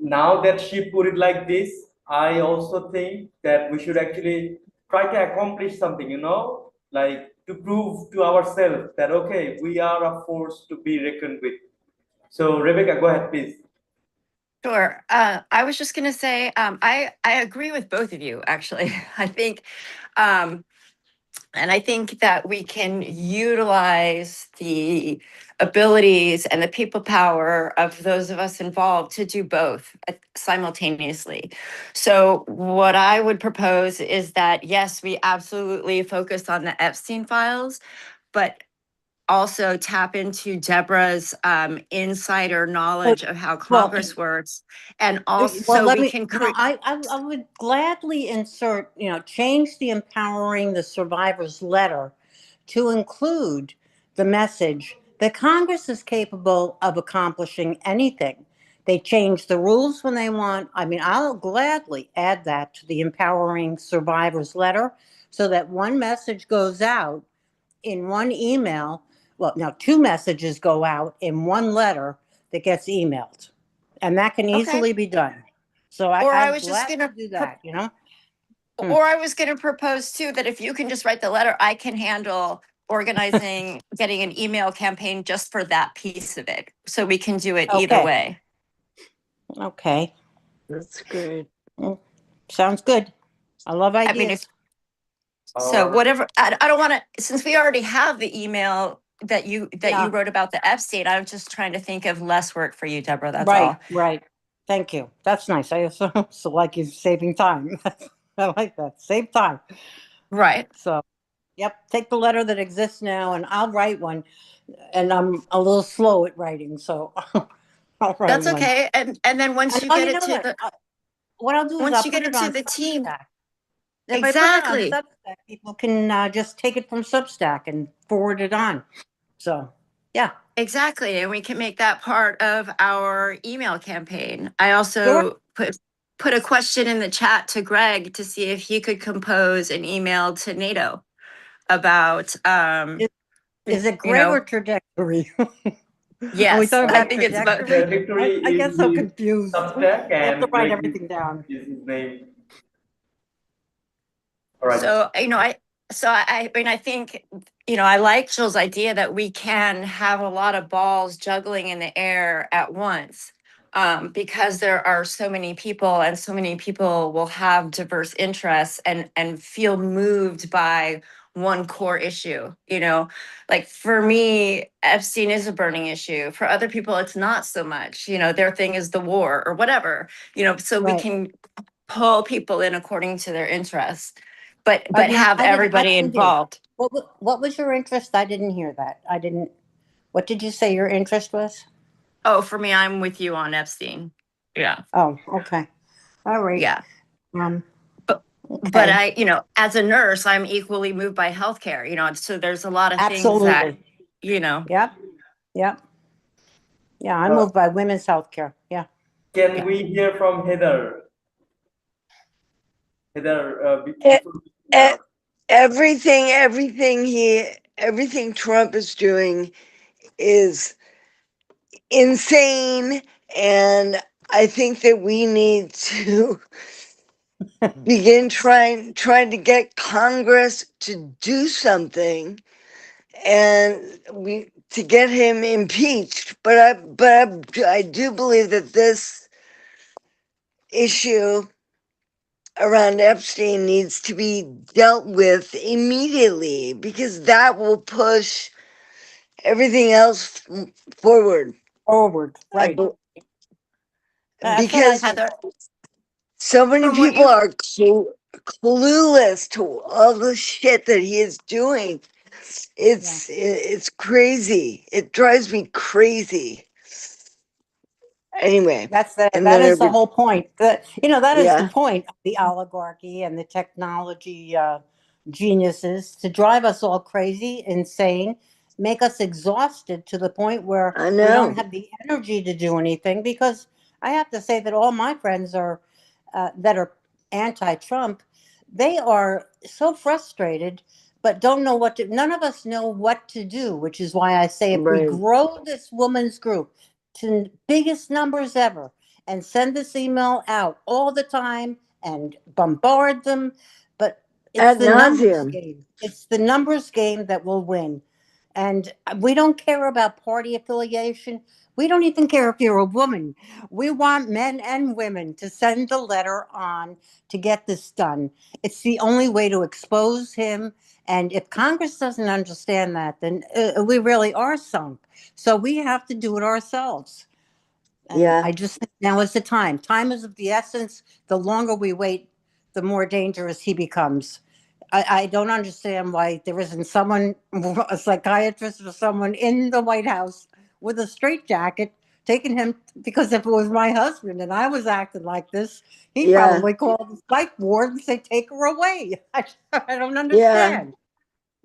now that she put it like this, I also think that we should actually try to accomplish something, like to prove to ourselves that, okay, we are a force to be reckoned with. So, Rebecca, go ahead, please. Sure. I was just going to say, I agree with both of you, actually. I think, and I think that we can utilize the abilities and the people power of those of us involved to do both simultaneously. So what I would propose is that, yes, we absolutely focus on the Epstein files, but also tap into Deborah's insider knowledge of how Congress works, and also let we me. can No, create. I would gladly insert. Change the empowering the survivors letter to include the message that Congress is capable of accomplishing anything. They change the rules when they want. I mean, I'll gladly add that to the empowering survivors letter so that one message goes out in one email. Well, now two messages go out in one letter that gets emailed, and that can Okay. easily be done. So Or I I'm was just glad going to do to. that. Or I was going to propose too that if you can just write the letter, I can handle organizing, getting an email campaign just for that piece of it. So we can do it either Okay. way. Okay. That's great. Sounds good. I love I mean, ideas. so whatever, I don't want to, since we already have the email that you Yeah. wrote about the Epstein, I was just trying to think of less work for you, Deborah. That's Right, all. right. Thank you. That's nice. I also like you saving time. I like that. Save time. Right. So, yep. Take the letter that exists now, and I'll write one. And I'm a little slow at writing, so I'll write That's one. okay. And then once And you oh, get you it know to what? the What I'll do is once I'll you put get it it to on the team. Substack. If I put it on Exactly. Substack, people can just take it from Substack and forward it on. So, yeah. Exactly. And we can make that part of our email campaign. I Sure. also put a question in the chat to Greg to see if he could compose an email to NATO about Is it you Greg or know, trajectory? Are we yes, talking I about think it's about trajectory? Trajectory I is get so his confused. Substack I have to and write Greg everything down. is his name. All right. so I mean I think I like Jill's idea that we can have a lot of balls juggling in the air at once, because there are so many people and so many people will have diverse interests and feel moved by one core issue. Like for me, Epstein is a burning issue. For other people, it's not so much. Their thing is the war or whatever. So we Right. can pull people in according to their interests, but Now, have I everybody didn't hear. involved. What was your interest? I didn't hear that. I didn't. What did you say your interest was? Oh, for me, I'm with you on Epstein. Yeah. Oh, okay. All right. Yeah. Um, But okay. as a nurse, I'm equally moved by healthcare, so there's a lot of things that, Absolutely. Yep. Yep. Yeah, I'm Uh, moved by women's health care. Yeah. can Yeah. we hear from Heather? Heather, E- before e- everything Trump is doing is insane, and I think that we need to begin trying to get Congress to do something, and we to get him impeached. I do believe that this issue around Epstein needs to be dealt with immediately, because that will push everything else forward. Forward. I Right. be- That's what I because think. Heather, so many from what people you are clueless to all the shit that he is doing. Yeah. It's crazy. It drives me crazy. Anyway, and That then is the whole point. That is the yeah, point of the oligarchy and the technology geniuses to drive us all crazy, insane, make us exhausted to the point where I we don't know. have the energy to do anything. Because I have to say that all my friends are that are anti-Trump. They are so frustrated, but don't know what to. None of us know what to do, which is why I say if we Right. grow this woman's group to biggest numbers ever and send this email out all the time and bombard them. But it's Ad the numbers nauseum. game. It's the numbers game that will win. And we don't care about party affiliation. We don't even care if you're a woman. We want men and women to send the letter on to get this done. It's the only way to expose him. And if Congress doesn't understand that, then we really are sunk. So we have to do it ourselves. And Yeah, I just think now is the time. Time is of the essence. The longer we wait, the more dangerous he becomes. I don't understand why there isn't someone, a psychiatrist or someone in the White House with a straitjacket taking him. Because if it was my husband and I was acting like this, he'd yeah, probably call the psych ward and say, "Take her away." I don't yeah. understand.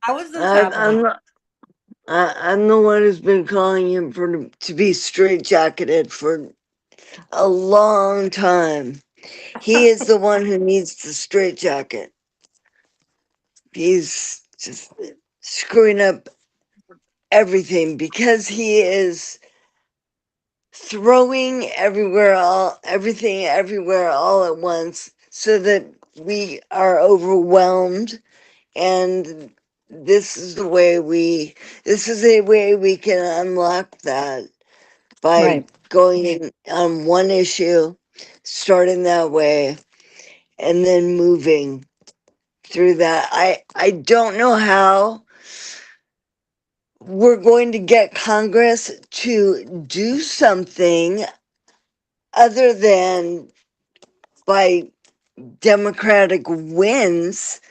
How is this I, happening? I'm I'm the one who's been calling him to be straitjacketed for a long time. He is the one who needs the straitjacket. He's just screwing up everything because he is throwing everything everywhere all at once, so that we are overwhelmed. And this is a way we can unlock that, by Right. going in on one issue, starting that way, and then moving through that. I don't know how we're going to get Congress to do something other than by Democratic wins.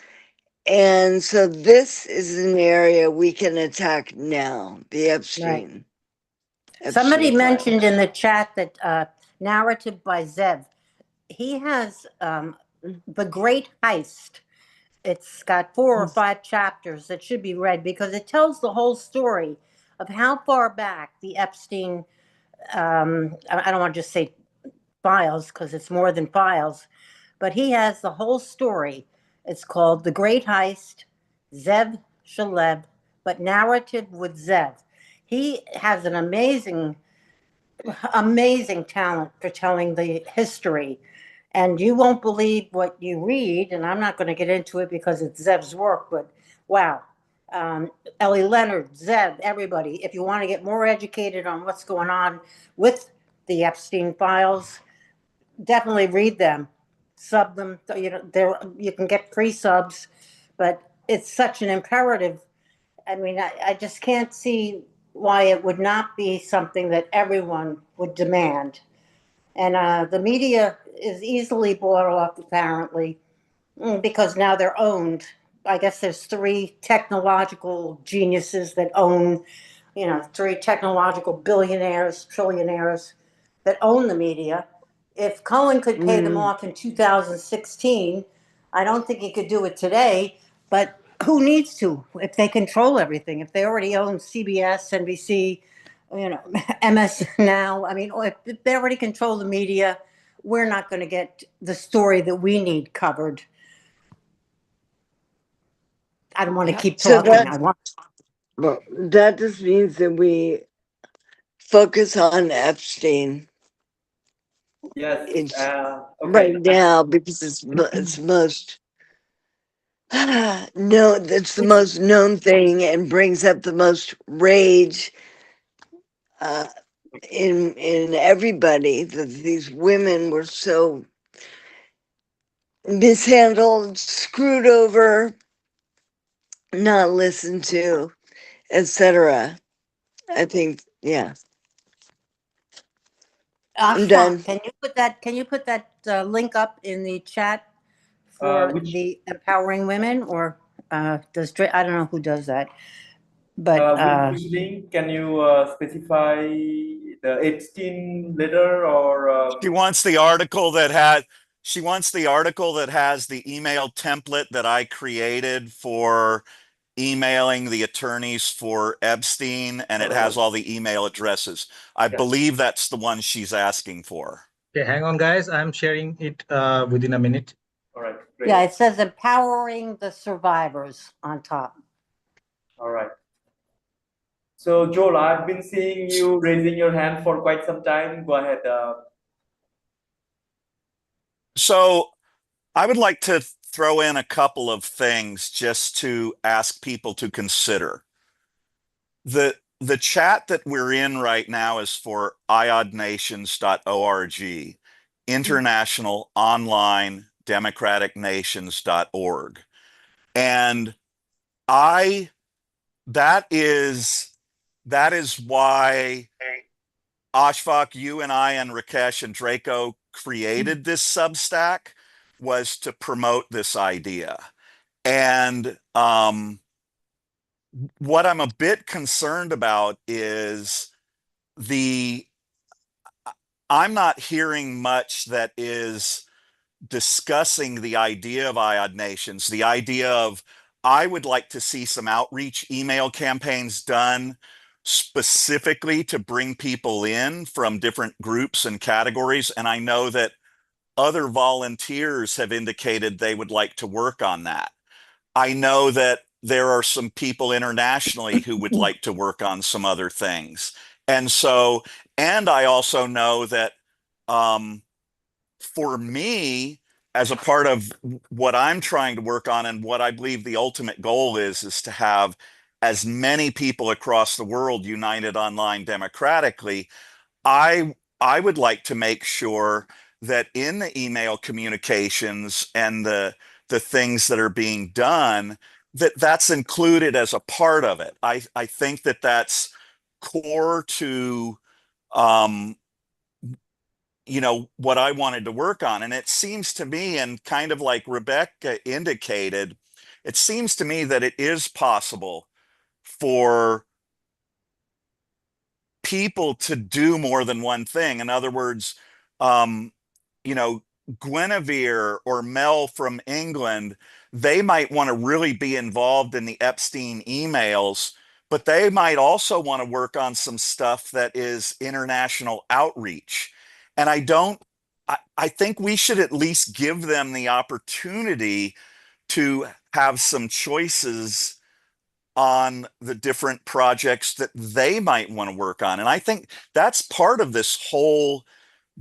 And so this is an area we can attack now, the Epstein. Somebody Epstein mentioned files. in the chat that narrative by Zev. He has The Great Heist. It's got 4 or 5 chapters that should be read because it tells the whole story of how far back the Epstein, I don't want to just say files because it's more than files, but he has the whole story. It's called The Great Heist, Zev Shalev, but narrative with Zev. He has an amazing talent for telling the history. And you won't believe what you read, and I'm not going to get into it because it's Zev's work, but wow. Ellie Leonard, Zev, everybody, if you want to get more educated on what's going on with the Epstein files, definitely read them, sub them. You know, there you can get free subs, but it's such an imperative. I mean, I just can't see why it would not be something that everyone would demand. And the media is easily bought off, apparently, because now they're owned. I guess there's 3 technological geniuses that own, 3 technological billionaires, trillionaires that own the media. If Cohen could pay them Mm. off in 2016, I don't think he could do it today. But who needs to if they control everything? If they already own CBS, NBC, MS Now. I mean, if they already control the media, we're not going to get the story that we need covered. I don't want to keep So talking. I want. well, that just means that we focus on Epstein. Yes. It's Okay. right now because it's most no, that's the most known thing and brings up the most rage uh, in everybody that these women were so mishandled, screwed over, not listened to, etc. I think, yeah, I'm Ashfaq, done. can you put that link up in the chat for Which the empowering women, or I don't know who does that, but which link can you specify the Epstein letter or She wants the article that had she wants the article that has the email template that I created for emailing the attorneys for Epstein, and it has all the email addresses. I yeah. believe that's the one she's asking for. Okay, hang on, guys. I'm sharing it within a minute. All right, great. yeah, it says empowering the survivors on top. All right. So Joel, I've been seeing you raising your hand for quite some time. Go ahead. So I would like to throw in a couple of things just to ask people to consider. The chat that we're in right now is for iodnations.org, International Online Democratic Nations.org. And I that is why Ashfaq, you and I and Rakesh and Draco created this Substack, was to promote this idea. And what I'm a bit concerned about is I'm not hearing much that is discussing the idea of IOD nations, the idea of I would like to see some outreach email campaigns done specifically to bring people in from different groups and categories. And I know that other volunteers have indicated they would like to work on that. I know that there are some people internationally who would like to work on some other things. And so, and I also know that um, for me, as a part of what I'm trying to work on and what I believe the ultimate goal is to have as many people across the world united online democratically. I would like to make sure that in the email communications and the things that are being done, that that's included as a part of it. I think that that's core to what I wanted to work on. And it seems to me, and kind of like Rebecca indicated, it seems to me that it is possible for people to do more than one thing. In other words, um, you know, Guinevere or Mel from England, they might want to really be involved in the Epstein emails, but they might also want to work on some stuff that is international outreach. And I think we should at least give them the opportunity to have some choices on the different projects that they might want to work on. And I think that's part of this whole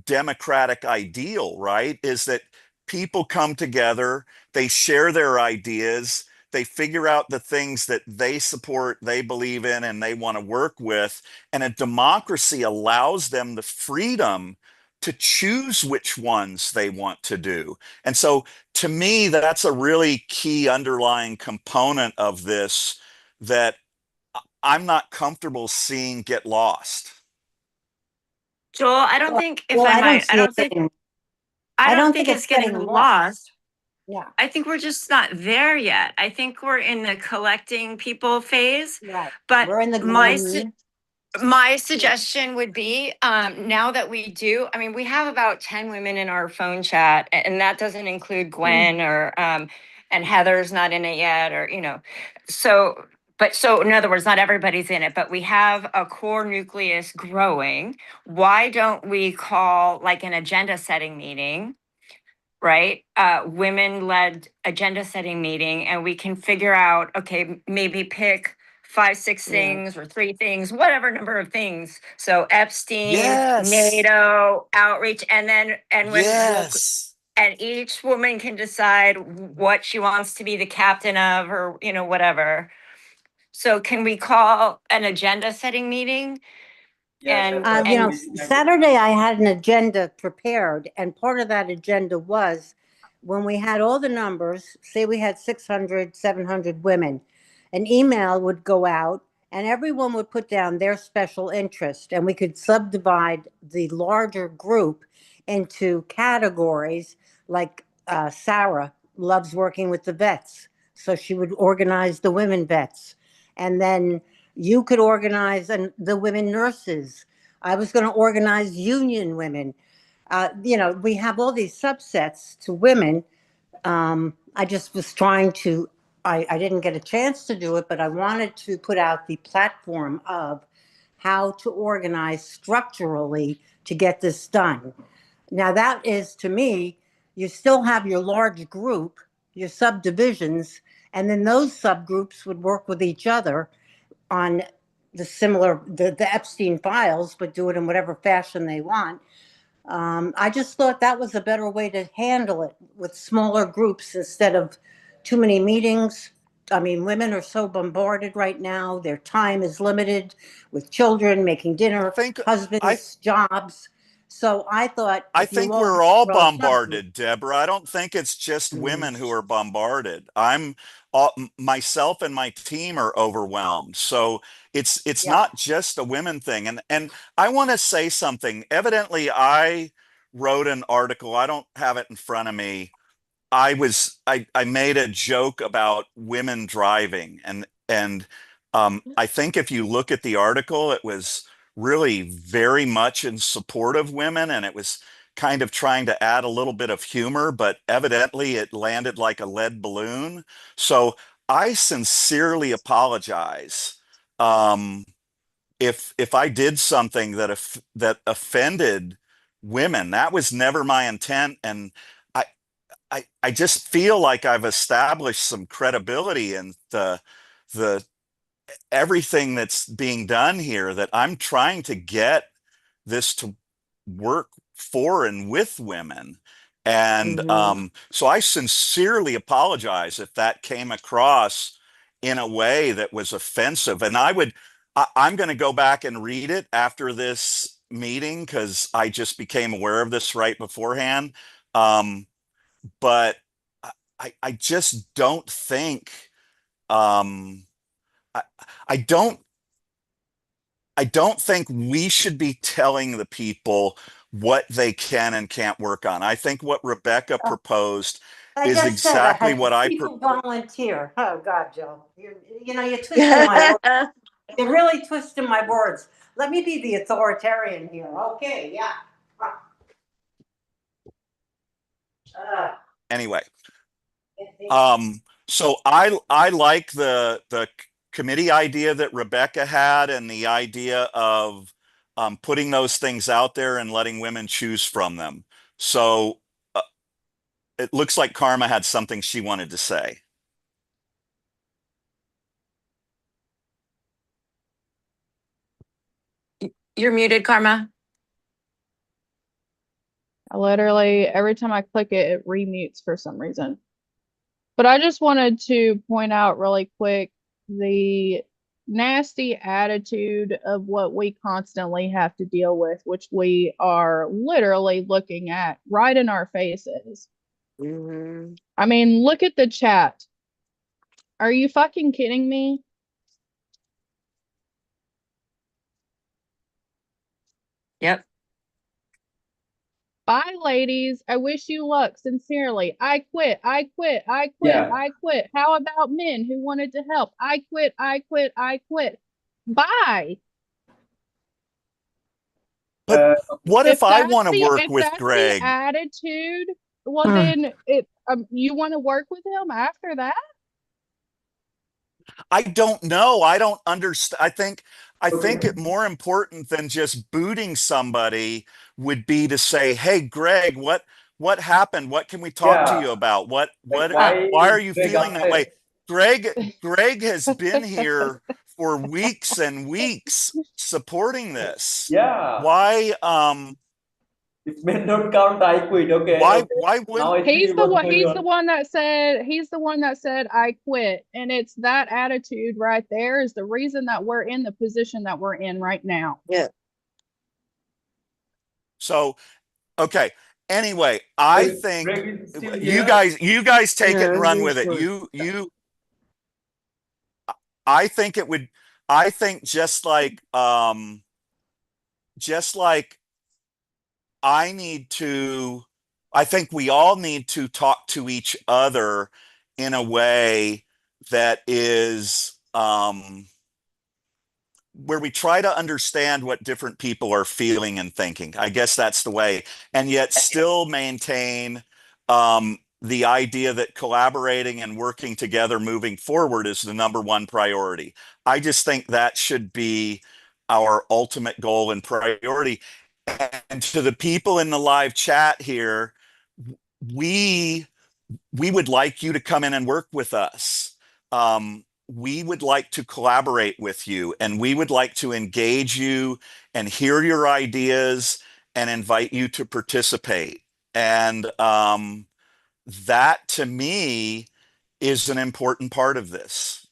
democratic ideal, right? Is that people come together, they share their ideas, they figure out the things that they support, they believe in, and they want to work with. And a democracy allows them the freedom to choose which ones they want to do. And so to me, that's a really key underlying component of this that I'm not comfortable seeing get lost. Joel, I don't think, if Well, I I don't might, see it getting, I I don't don't think think it's it's getting getting lost. yeah, I think we're just not there yet. I think we're in the collecting people phase. right. But We're in the my green. my suggestion would be, now that we do, I mean, we have about 10 women in our phone chat, and that doesn't include Gwen or and Heather's not in it yet, or so in other words, not everybody's in it, but we have a core nucleus growing. Why don't we call like an agenda setting meeting, right? Women-led agenda setting meeting, and we can figure out, okay, maybe pick 5, 6 Yeah. things or 3 things, whatever number of things. So Epstein, Yes. NATO, outreach, and then Yes. and each woman can decide what she wants to be the captain of, or whatever. So can we call an agenda setting meeting? Yeah, And Saturday I had an agenda prepared, and part of that agenda was when we had all the numbers, say we had 600, 700 women, an email would go out and everyone would put down their special interest, and we could subdivide the larger group into categories. Like Sarah loves working with the vets, so she would organize the women vets. And then you could organize the women nurses. I was going to organize union women. We have all these subsets to women. I just was trying to, I didn't get a chance to do it, but I wanted to put out the platform of how to organize structurally to get this done. Now, that is, to me, you still have your large group, your subdivisions, and then those subgroups would work with each other on the Epstein files, but do it in whatever fashion they want. I just thought that was a better way to handle it, with smaller groups instead of too many meetings. I mean, women are so bombarded right now. Their time is limited with children, making I dinner, think I husbands, jobs. So I thought I if you think all we're all were a subgroup. bombarded, Deborah. I don't think it's just Mm, women who are bombarded. Myself and my team are overwhelmed. So it's yeah. not just a women thing. And I want to say something. Evidently, I wrote an article. I don't have it in front of me. I made a joke about women driving, and I think if you look at the article, it was really very much in support of women, and it was kind of trying to add a little bit of humor, but evidently it landed like a lead balloon. So I sincerely apologize if I did something that offended women. That was never my intent, and I I just feel like I've established some credibility in the everything that's being done here, that I'm trying to get this to work for and with women. And Hmm. so I sincerely apologize if that came across in a way that was offensive. And I'm going to go back and read it after this meeting because I just became aware of this right beforehand. But I just don't think um, I, I don't I don't think we should be telling the people what they can and can't work on. I think what Rebecca proposed I is just said I exactly had what I people volunteer. Oh God, Joe, you're twisting my words. You're really twisting my words. Let me be the authoritarian here. Okay, yeah. anyway. So I like the committee idea that Rebecca had, and the idea of putting those things out there and letting women choose from them. So it looks like Karma had something she wanted to say. You're muted, Karma. Literally, every time I click it, it remutes for some reason. But I just wanted to point out really quick the nasty attitude of what we constantly have to deal with, which we are literally looking at right in our faces. Mhm. I mean, look at the chat. Are you fucking kidding me? Yep. Bye, ladies. I wish you luck. Sincerely. I quit. I quit. I quit. Yeah. I quit. How about men who wanted to help? I quit. I quit. I quit. Bye. But what if I want to work If with that's the Greg? attitude, well then you want to work with him after that? I don't know. I don't understand. I think Okay. it more important than just booting somebody would be to say, "Hey, Greg, what happened? What can we talk to Yeah. you about? Like Why are you Greg feeling that way?" upset? Greg has been here for weeks and weeks supporting this. Yeah. Why It's men don't count. I quit. Okay. Okay. why Now wouldn't I see what's going He's the on. one that said I quit, and it's that attitude right there is the reason that we're in the position that we're in right now. Yeah. so okay. Anyway, I Wait, think Greg is still you here. guys take it and Yeah, run with he's it. one. I think it would, I think just like I need to, I think we all need to talk to each other in a way that is where we try to understand what different people are feeling and thinking. I guess that's the way, and yet still maintain the idea that collaborating and working together moving forward is the number one priority. I just think that should be our ultimate goal and priority. And to the people in the live chat here, we we would like you to come in and work with us. We would like to collaborate with you, and we would like to engage you and hear your ideas and invite you to participate. And that to me is an important part of this.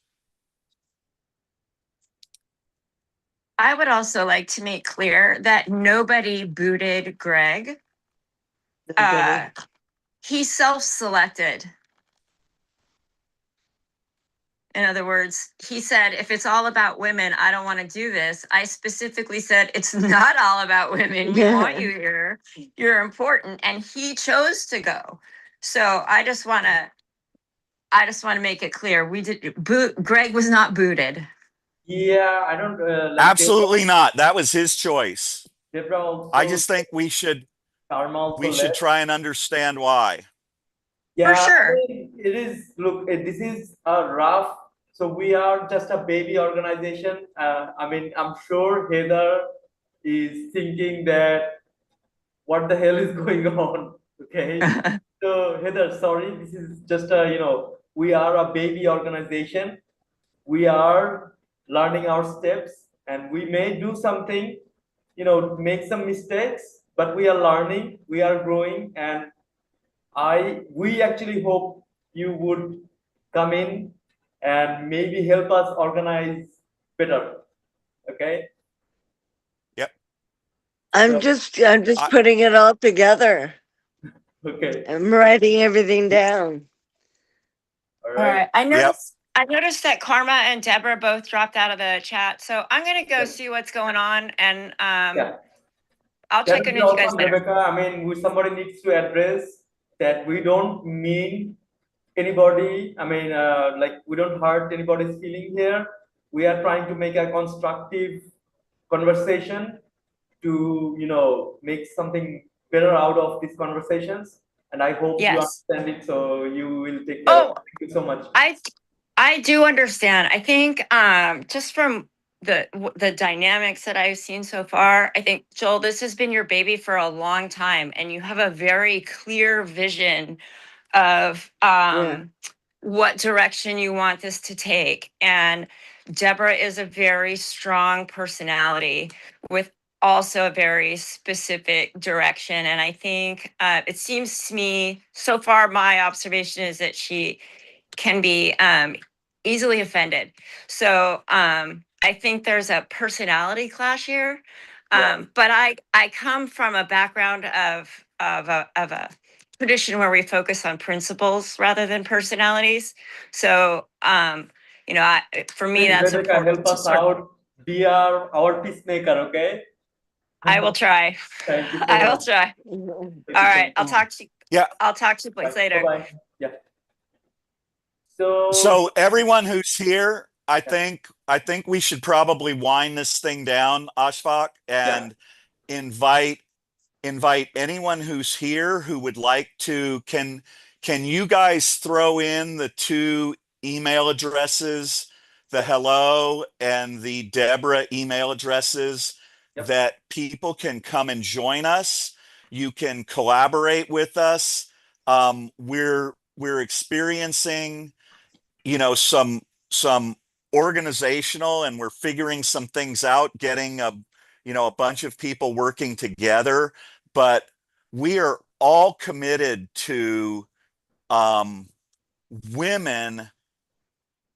I would also like to make clear that nobody booted Greg. Nobody. He self-selected. In other words, he said, if it's all about women, I don't want to do this. I specifically said, it's not all about women. We want you here. You're important. And he chose to go. So I just want to make it clear. Greg was not booted. Yeah, I don't like Absolutely not. That was his choice. Debra I also, just think we should Karma also left. try and understand why. Yeah, For sure. I mean, it is. Look, this is a rough. So we are just a baby organization. I mean, I'm sure Heather is thinking that what the hell is going on? Okay. So Heather, sorry, this is just a, we are a baby organization. We are learning our steps, and we may do something, make some mistakes, but we are learning, we are growing, and we actually hope you would come in and maybe help us organize better. Okay. Yep. I'm So, just putting it all together. okay. I'm writing everything down. All All right. right. I noticed that Karma and Deborah both dropped out of the chat. So I'm gonna go Yeah. see what's going on. And Yeah. I'll That check would in be with you guys awesome, later. Rebecca. I mean, somebody needs to address that we don't mean anybody. I mean, like we don't hurt anybody's feeling here. We are trying to make a constructive conversation to, make something better out of these conversations. And I hope you Yes. understand it. So you will take care of Oh, it. Thank you so much. I do understand. I think just from the dynamics that I've seen so far, I think Joel, this has been your baby for a long time, and you have a very clear vision of what direction you want this to take. And Deborah is a very strong personality with also a very specific direction. And I think it seems to me so far, my observation is that she can be easily offended. So I think there's a personality clash here. But I come from a background of a tradition where we focus on principles rather than personalities. So for me, Please, that's Rebecca, important help to us sort. out. Be our peacemaker, okay? I will try. Thank you so I will much. try. Thank All you so right, much. I'll talk to you. Yeah. I'll talk to you boys later. Bye-bye. Yeah. So So everyone who's here, I think we should probably wind this thing down, Ashfaq, and invite anyone who's here who would like to. Can you guys throw in the two email addresses, the hello and the Deborah email addresses, that people can come and join us? You can collaborate with us. We're experiencing, some organizational, and we're figuring some things out, getting a bunch of people working together, but we are all committed to um, women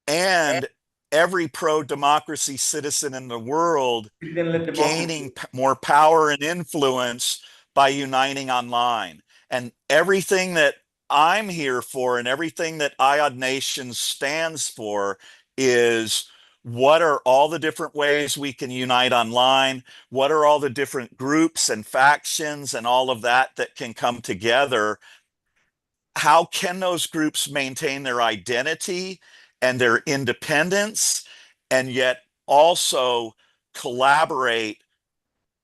and every pro-democracy citizen in the world citizen-led gaining democracy. more power and influence by uniting online. And everything that I'm here for and everything that IOD Nation stands for is, what are all the different ways we can unite online? What are all the different groups and factions and all of that can come together? How can those groups maintain their identity and their independence, and yet also collaborate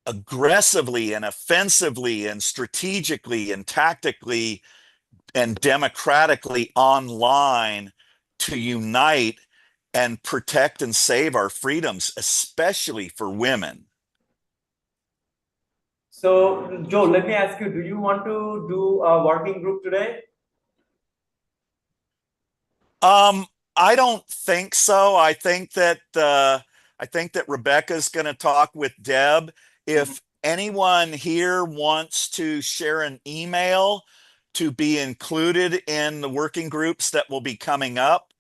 aggressively and offensively and strategically and tactically and democratically online to unite and protect and save our freedoms, especially for women? So, Joe, let me ask you, do you want to do a working group today? I don't think so. I think that Rebecca's going to talk with Deb. If anyone here wants to share an email to be included in the working groups that will be coming up,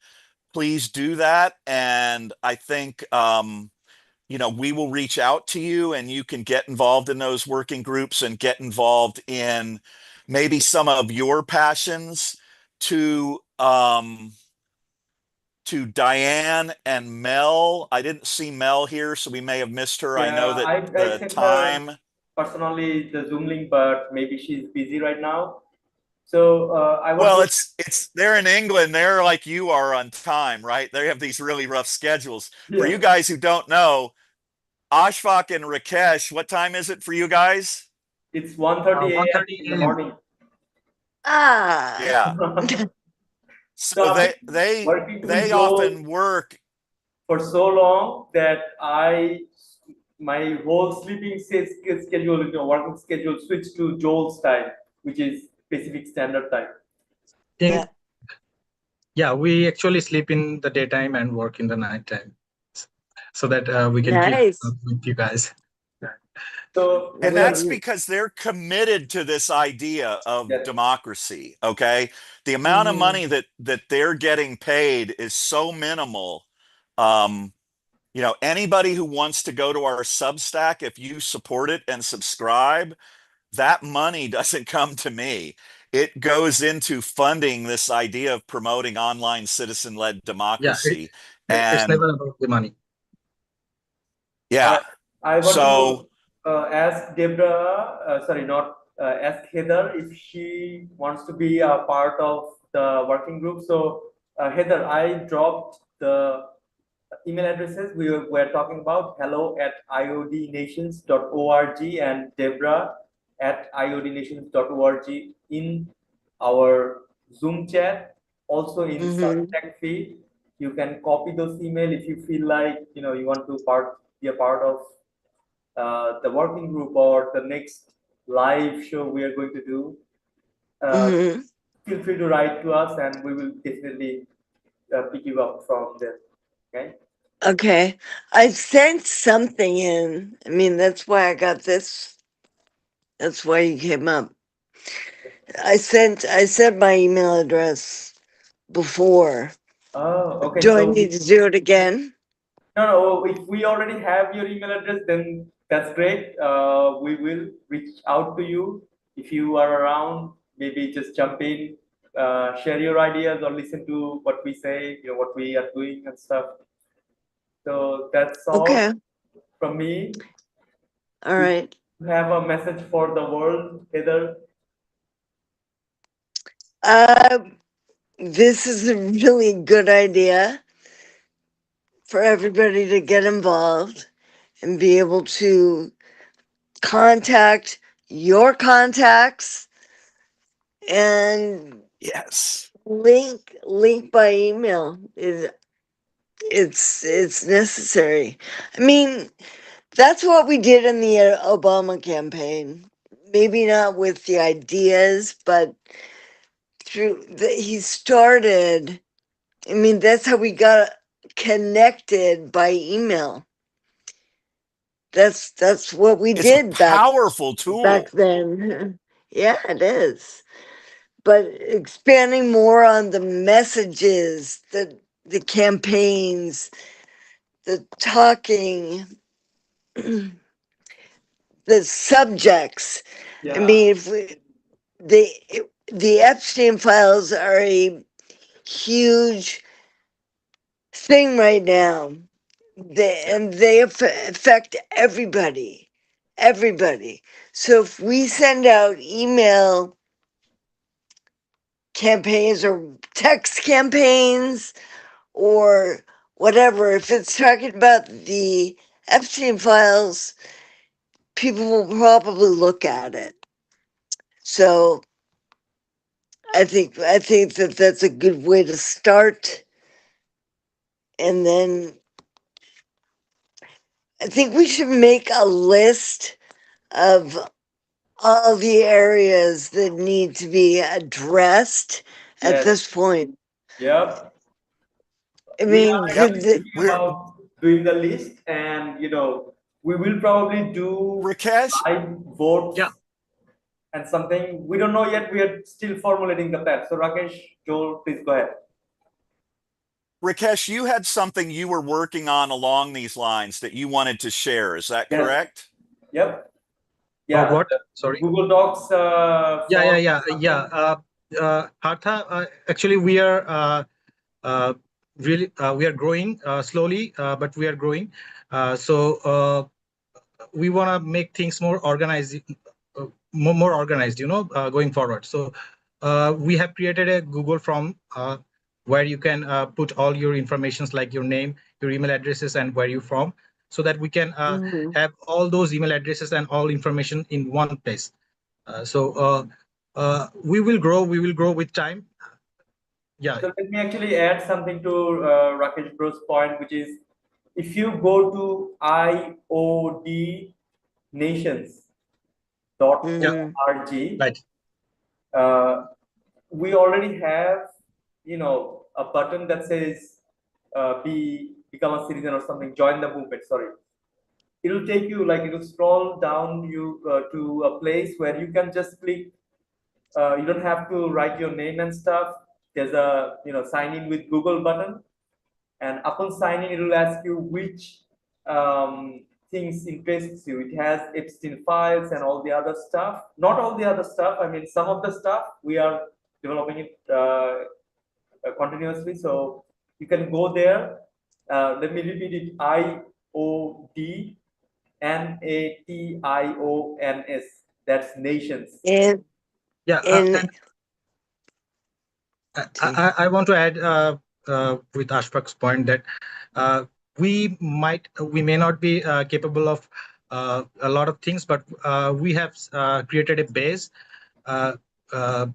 please do that. And I think we will reach out to you, and you can get involved in those working groups and get involved in maybe some of your passions. To Diane and Mel. I didn't see Mel here, so we may have missed her. I know Yeah, that I the sent her time. personally the Zoom link, but maybe she's busy right now. So I want Well, to. it's they're in England. They're like you are on time, right? They have these really rough schedules. For you Yeah, guys who don't know, Ashfaq and Rakesh, what time is it for you guys? it's 1:30 a.m. 1:30 in the a.m. morning. Ah, Yeah. So So I've they been they working with they Joel often work. for so long that my whole sleeping schedule, working schedule switched to Joel's time, which is Pacific Standard Time. yeah. Yeah, we actually sleep in the daytime and work in the nighttime, so that we can keep Nice. up with you guys. So And we are. that's because they're committed to this idea of Yes. democracy. Okay. The amount of money that they're getting paid is so minimal. Um, anybody who wants to go to our Substack, if you support it and subscribe, that money doesn't come to me. It goes into funding this idea of promoting online citizen-led Yeah, democracy. it's And never about the money. All yeah, right. I want so to ask Debra, sorry, not ask Heather if she wants to be a part of the working group. So, Heather, I dropped the email addresses we were talking about, hello@iodnations.org and Debra@iodnations.org in our Zoom chat, also in Substack feed. You can copy those email if you feel like you want to be a part of the working group or the next live show we are going to do. Feel free to write to us and we will definitely pick you up from there. Okay. Okay. I sent something in. I mean, that's why I got this. That's why you came up. I sent my email address before. Oh, okay. Do I So need to do it again? no. If we already have your email address, then that's great. We will reach out to you if you are around. Maybe just jump in, share your ideas, or listen to what we say. What we are doing and stuff. So that's all Okay. from me. All right. You have a message for the world, Heather? This is a really good idea for everybody to get involved and be able to contact your contacts and Yes. link by email. It's necessary. I mean, that's what we did in the Obama campaign. Maybe not with the ideas, but he started. I mean, that's how we got connected by email. That's what we It's a did powerful back tool. then. Yeah, it is. But expanding more on the messages, the campaigns, the talking, the subjects. I Yeah. mean, if we, the Epstein files are a huge thing right now. They affect everybody, everybody. So if we send out email campaigns or text campaigns or whatever, if it's talking about the Epstein files, people will probably look at it. So I think that that's a good way to start. And then I think we should make a list of all the areas that need to be addressed at Yes. this point. Yep. I We are mean, Yep. actually the, thinking We're about doing the list, and we will probably do Rakesh. live votes Yeah. and something. We don't know yet. We are still formulating the plan. So Rakesh, Joel, please go ahead. Rakesh, you had something you were working on along these lines that you wanted to share. Is that Yes. correct? Yep. About Yeah. what? Sorry. Google Docs. Partha, actually, we are really we are growing slowly, but we are growing. We want to make things more organized, more organized. Going forward. So we have created a Google form where you can put all your informations like your name, your email addresses, and where you're from, so that we can have all those email addresses and all information in one place. We will grow. We will grow with time. Yeah. So let me actually add something to Rakesh Bro's point, which is if you go to IOD Yeah. nations.org, Right. we already have a button that says become a citizen or something, join the movement. Sorry, it'll take you, like, it'll scroll down you to a place where you can just click. You don't have to write your name and stuff. There's a sign in with Google button, and upon signing it will ask you which things interests you. It has Epstein files and all the other stuff. Not all the other stuff. I mean, some of the stuff we are developing it continuously. So you can go there. Let me repeat it: IOD Nations. That's nations. In Yeah, in and I want to add with Ashfaq's point that we may not be capable of a lot of things, but we have created a base. Uh, uh,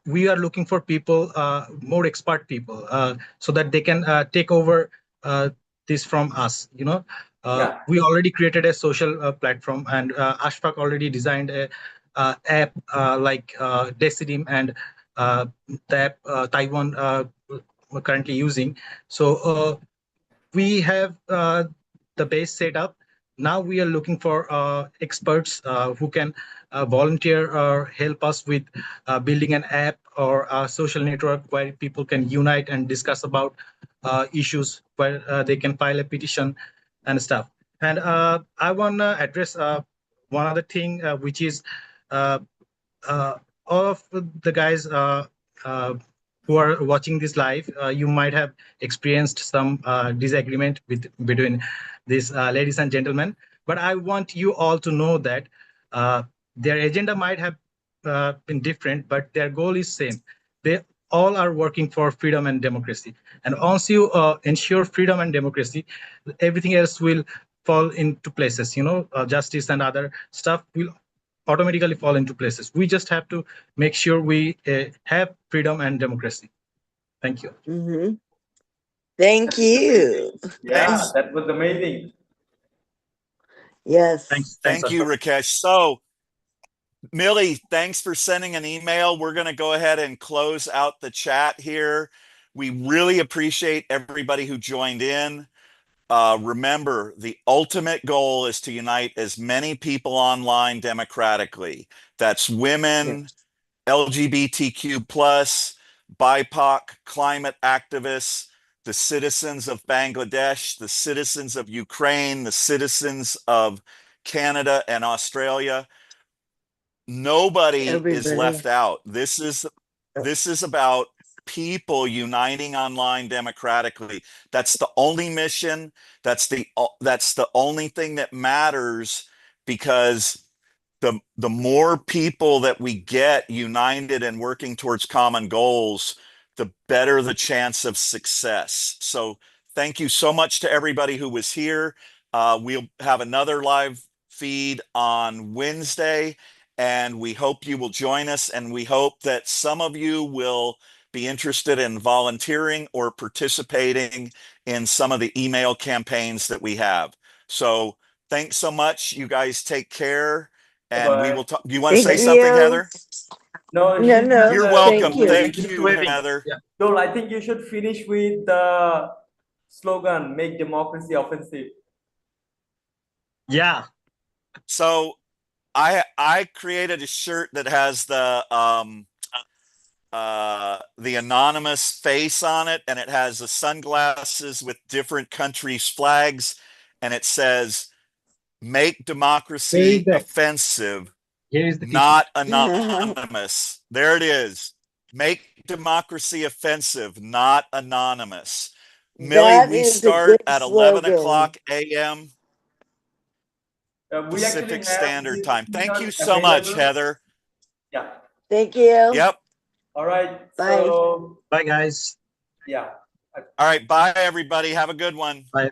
we are looking for people, more expert people, so that they can take over this from us. Yeah. We already created a social platform, and Ashfaq already designed a app like Decidim and the app Taiwan we're currently using. So we have the base set up. Now we are looking for experts who can volunteer or help us with building an app or a social network where people can unite and discuss about issues, where they can file a petition and stuff. And I want to address one other thing, which is uh, uh, all of the guys uh, who are watching this live, you might have experienced some disagreement between these ladies and gentlemen. But I want you all to know that their agenda might have been different, but their goal is same. They all are working for freedom and democracy. And once you ensure freedom and democracy, everything else will fall into places. Justice and other stuff will automatically fall into places. We just have to make sure we have freedom and democracy. Thank you. mhm. Thank you. Yeah, that was amazing. Yes. Thanks, Thank you, Ashfaq. Rakesh. So, Millie, thanks for sending an email. We're going to go ahead and close out the chat here. We really appreciate everybody who joined in. Remember, the ultimate goal is to unite as many people online democratically. That's women, LGBTQ plus, BIPOC, climate activists, the citizens of Bangladesh, the citizens of Ukraine, the citizens of Canada and Australia. Nobody is Everybody. left out. This is about people uniting online democratically. That's the only mission. That's the only thing that matters, because the more people that we get united and working towards common goals, the better the chance of success. So thank you so much to everybody who was here. We'll have another live feed on Wednesday, and we hope you will join us. And we hope that some of you will be interested in volunteering or participating in some of the email campaigns that we have. So thanks so much. You guys take care. And we Bye-bye. will talk. Do you want to Thank say something, you. Heather? No, No, she's just no. You're Thank welcome. you. Thank Just you, waving. Heather. Yeah. Joel, I think you should finish with the slogan, make democracy offensive. Yeah. So I created a shirt that has the anonymous face on it, and it has the sunglasses with different countries' flags, and it says, make Here is democracy the offensive, here is the key. not anonymous. There it is. Make democracy offensive, not anonymous. Millie, That we is a start good at 11 slogan. o'clock a.m. We actually Pacific have Standard this Time. Thank you t-shirt so much, available. Heather. Yeah. Thank you. Yep. All right. Bye. So Bye, guys. yeah. All right. Bye, everybody. Have a good one. Bye.